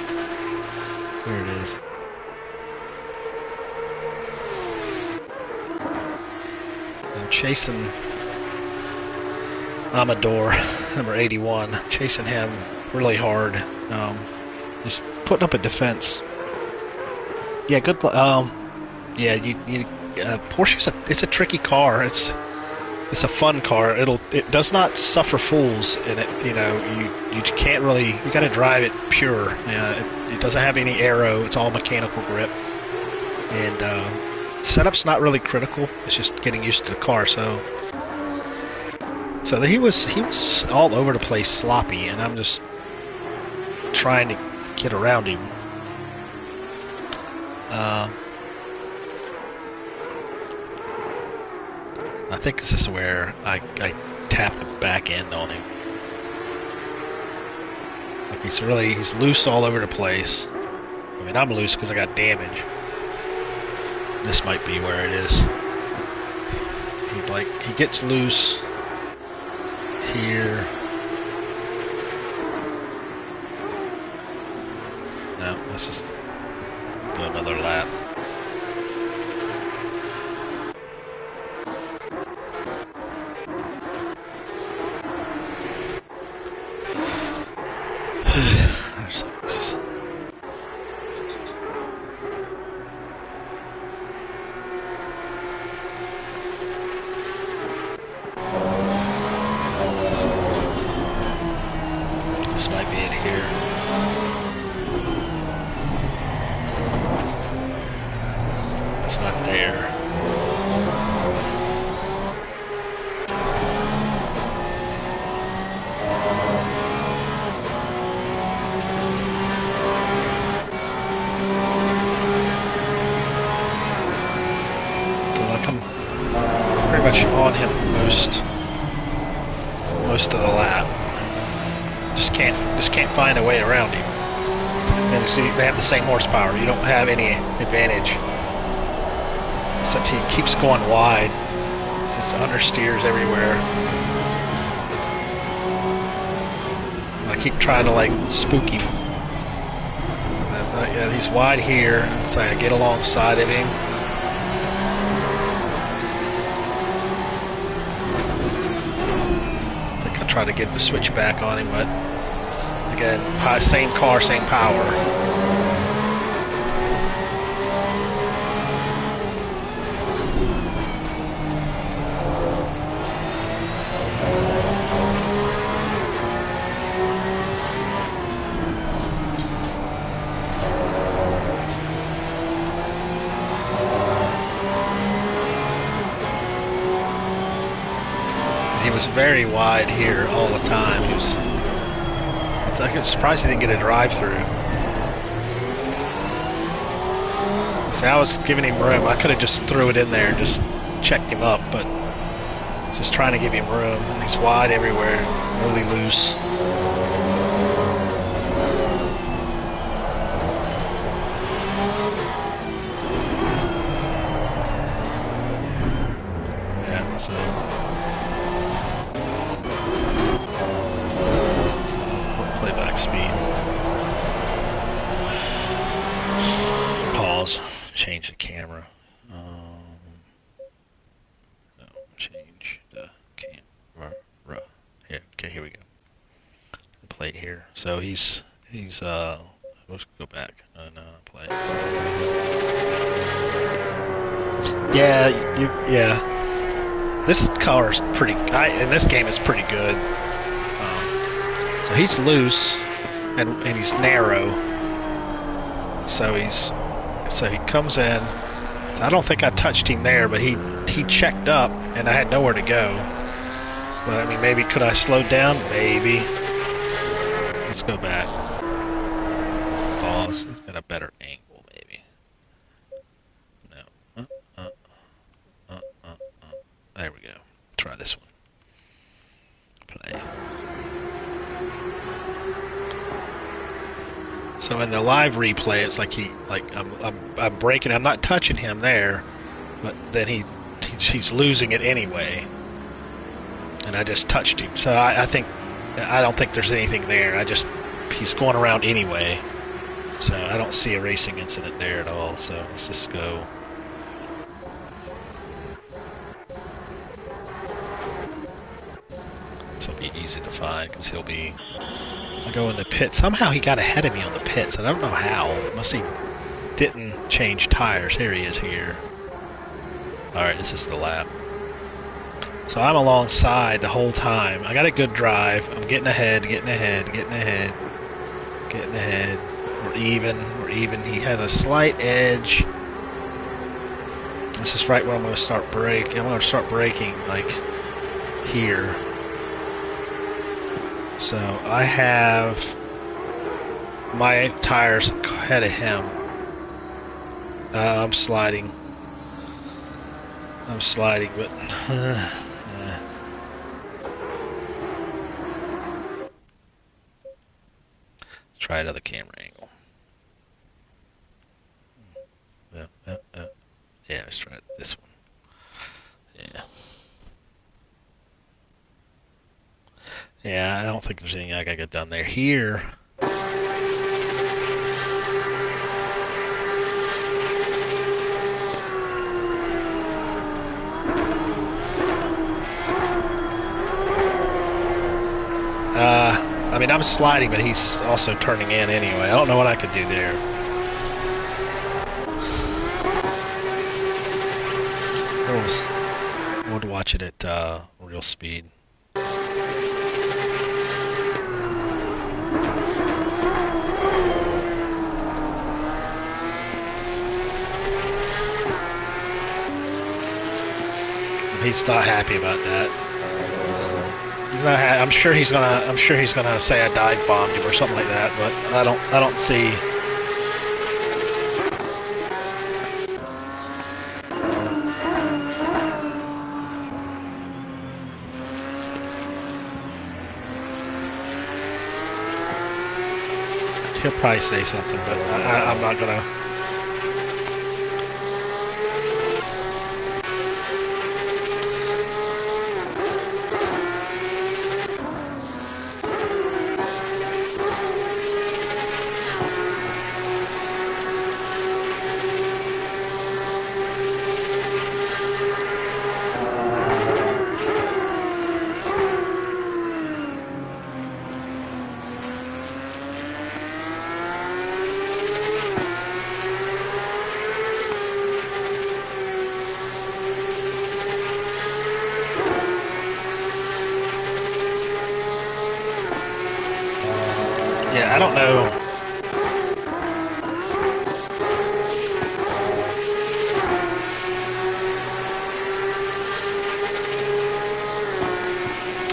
Speaker 1: There it is. I'm chasing Amador, number 81. Chasing him really hard. Just putting up a defense. Yeah, good. Yeah, Porsche it's a tricky car. It's a fun car. It does not suffer fools in it. You can't really. You got to drive it pure. It doesn't have any aero. It's all mechanical grip, and setup's not really critical. It's just getting used to the car. So he was all over the place, sloppy, and I'm just trying to get around him. I think this is where I tap the back end on him. Like he's loose all over the place. I mean, I'm loose because I got damage. This might be where it is. He gets loose here. No, let's just do another lap. This might be it here. It's not there. Like I'm pretty much on him most of the lap. Just can't find a way around him. And see, they have the same horsepower. You don't have any advantage. Except he keeps going wide. Just understeers everywhere. I keep trying to like spook him. Yeah, he's wide here, so I get alongside of him. I think I try to get the switch back on him, but again, same car, same power. He was very wide here all the time. I was surprised he didn't get a drive-through. See, I was giving him room. I could have just threw it in there and just checked him up, but just trying to give him room. And he's wide everywhere, really loose. Yeah, so playback speed. Pause. Change the camera. No, change the camera. Here, okay, here we go. Play it here. So he's let's go back and play it. Yeah. This car is pretty. In this game is pretty good. So he's loose and he's narrow. So he comes in. So I don't think I touched him there, but he checked up and I had nowhere to go. But I mean, maybe could I slow down? Maybe. Let's go back. Pause. It's got a better angle, maybe. No. There we go. Try this one. Play. So in the live replay, it's like I'm breaking. I'm not touching him there, but then he's losing it anyway, and I just touched him. So I don't think there's anything there. He's going around anyway, so I don't see a racing incident there at all. So let's just go. This will be easy to find because he'll be. I go in the pit. Somehow he got ahead of me on the pits. I don't know how. Must he didn't change tires. Here he is here. Alright, this is the lap. So I'm alongside the whole time. I got a good drive. I'm getting ahead. We're even. He has a slight edge. This is right where I'm going to start braking. I'm going to start braking like here. So I have my tires ahead of him. I'm sliding, but let's try another camera angle. Yeah, let's try this one. Yeah. Yeah, I don't think there's anything I gotta get done there. Here. I mean, I'm sliding, but he's also turning in anyway. I don't know what I could do there. We'll watch it at real speed. He's not happy about that. He's not. I'm sure he's gonna say I dive bombed him or something like that. But I don't see. He'll probably say something, but I'm not gonna. Yeah, I don't know.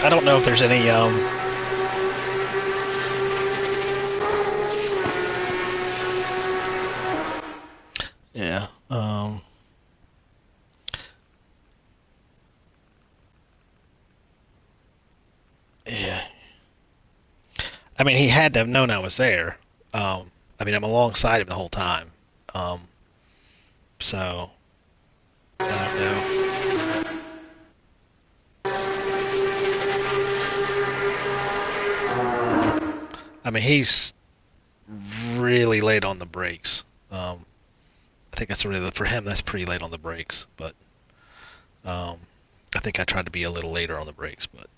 Speaker 1: I don't know if there's any yeah, yeah. I mean, he had to have known I was there. I mean, I'm alongside him the whole time. So I don't know. I mean, he's really late on the brakes. I think that's really, for him, that's pretty late on the brakes. But I think I tried to be a little later on the brakes. But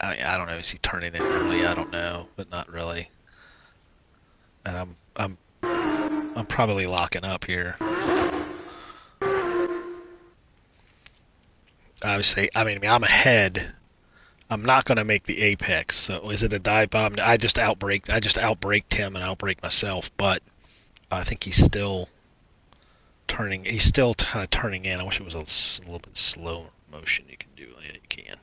Speaker 1: I don't know. Is he turning in early? I don't know, but not really. And I'm I'm probably locking up here. Obviously, I mean, I'm ahead. I'm not going to make the apex. So is it a dive bomb? I just outbraked him and outbraked myself. But I think he's still turning. He's still kind of turning in. I wish it was a little bit slower motion. You can do. Yeah, you can.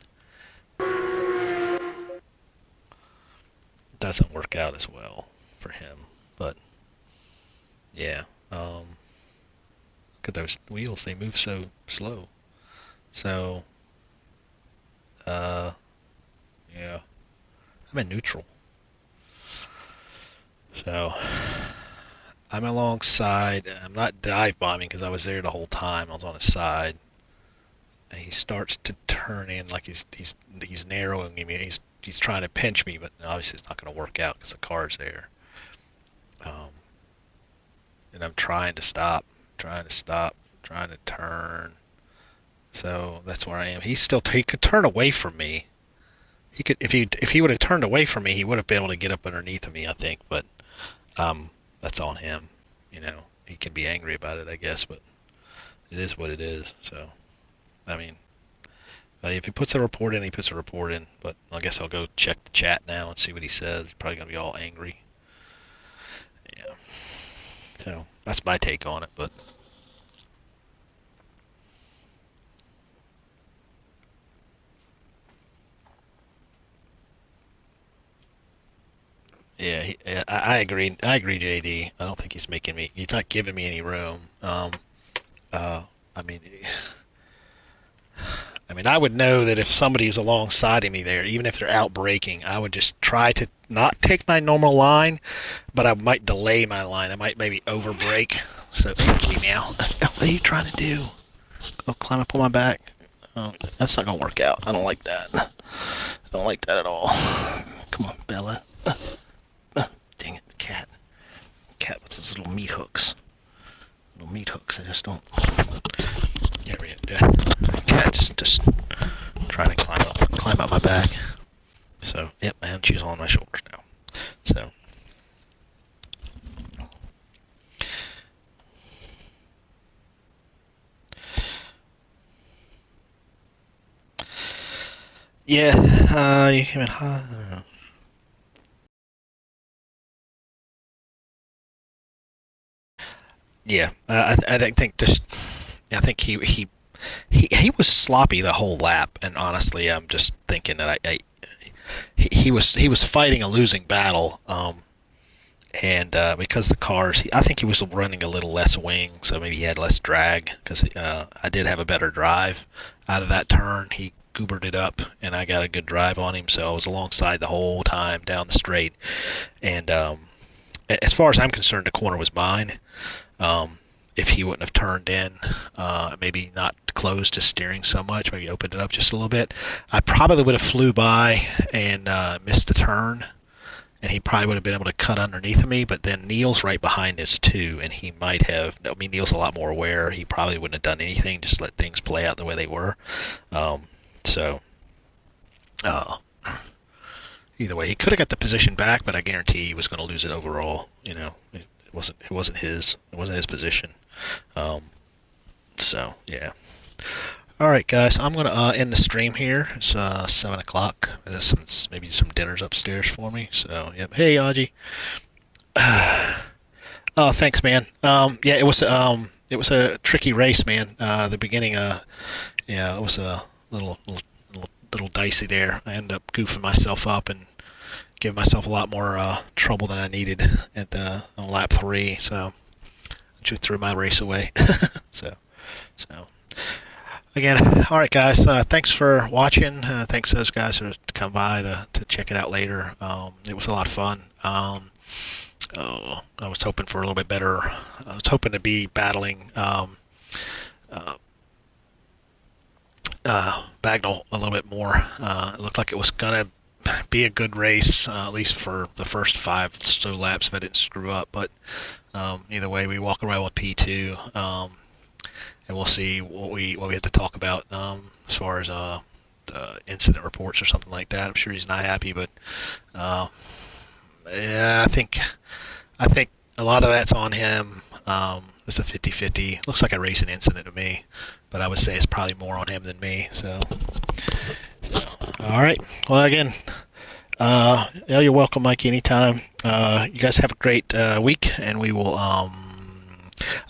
Speaker 1: Doesn't work out as well for him. But yeah. Look at those wheels. They move so slow. So yeah. I'm in neutral. So I'm alongside. I'm not dive bombing because I was there the whole time. I was on his side. And he starts to turn in like he's narrowing me. He's trying to pinch me, but obviously it's not going to work out because the car's there. And I'm trying to stop, trying to turn. So that's where I am. He could turn away from me. He could if he would have turned away from me, he would have been able to get up underneath of me, I think. But that's on him. You know, he can be angry about it, I guess, but it is what it is. So, I mean, if he puts a report in, he puts a report in. But I guess I'll go check the chat now and see what he says. He's probably gonna be all angry. Yeah. So that's my take on it. But yeah, I agree. I agree, JD. I don't think he's making me. He's not giving me any room. I mean, I would know that if somebody's alongside of me there, even if they're out braking, I would just try to not take my normal line, but I might delay my line. I might maybe over brake. So, hey, meow. What are you trying to do? Go climb up on my back? Oh, that's not gonna work out. I don't like that. I don't like that at all. Come on, Bella. Dang it, the cat. Cat with his little meat hooks. Little meat hooks. I just don't. Yeah, cat just trying to climb up my back. So, yep, and she's on my shoulders now. So. Yeah, you came in hot. I don't know. Yeah, I think just. I think he was sloppy the whole lap, and honestly, I'm just thinking that he was fighting a losing battle, and because the cars, I think he was running a little less wing, so maybe he had less drag. Because I did have a better drive out of that turn. He goobered it up, and I got a good drive on him, so I was alongside the whole time down the straight. And as far as I'm concerned, the corner was mine. If he wouldn't have turned in, maybe not closed his steering so much, maybe opened it up just a little bit, I probably would have flew by and missed the turn, and he probably would have been able to cut underneath of me. But then Neil's right behind us too, and he might have. I mean, Neil's a lot more aware. He probably wouldn't have done anything, just let things play out the way they were. So, either way, he could have got the position back, but I guarantee he was going to lose it overall. You know, it wasn't his position. So yeah. All right, guys, I'm gonna end the stream here. It's 7 o'clock. There's maybe some dinners upstairs for me. So yep. Hey, Aji. Oh, thanks, man. Yeah, it was a tricky race, man. The beginning, yeah, it was a little dicey there. I ended up goofing myself up and giving myself a lot more trouble than I needed on lap 3. So I just threw my race away. so again, all right, guys. Thanks for watching. Thanks to those guys who come by to check it out later. It was a lot of fun. I was hoping for a little bit better. I was hoping to be battling Bagnall a little bit more. It looked like it was gonna be a good race, at least for the first 5 so laps if I didn't screw up. But either way, we walk around with P2, and we'll see what we have to talk about as far as incident reports or something like that. I'm sure he's not happy, but yeah, I think a lot of that's on him. It's a 50-50. Looks like a racing incident to me, but I would say it's probably more on him than me. So all right. Well, again, yeah, you're welcome, Mikey, anytime. You guys have a great week, and we will. I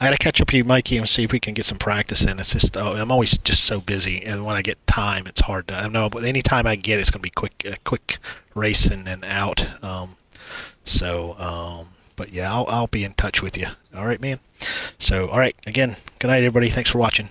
Speaker 1: gotta catch up with you, Mikey, and see if we can get some practice in. It's just I'm always just so busy, and when I get time, it's hard to. I know, but any time I get, it's gonna be quick racing and out. But yeah, I'll be in touch with you. All right, man. So, all right, again, good night, everybody. Thanks for watching.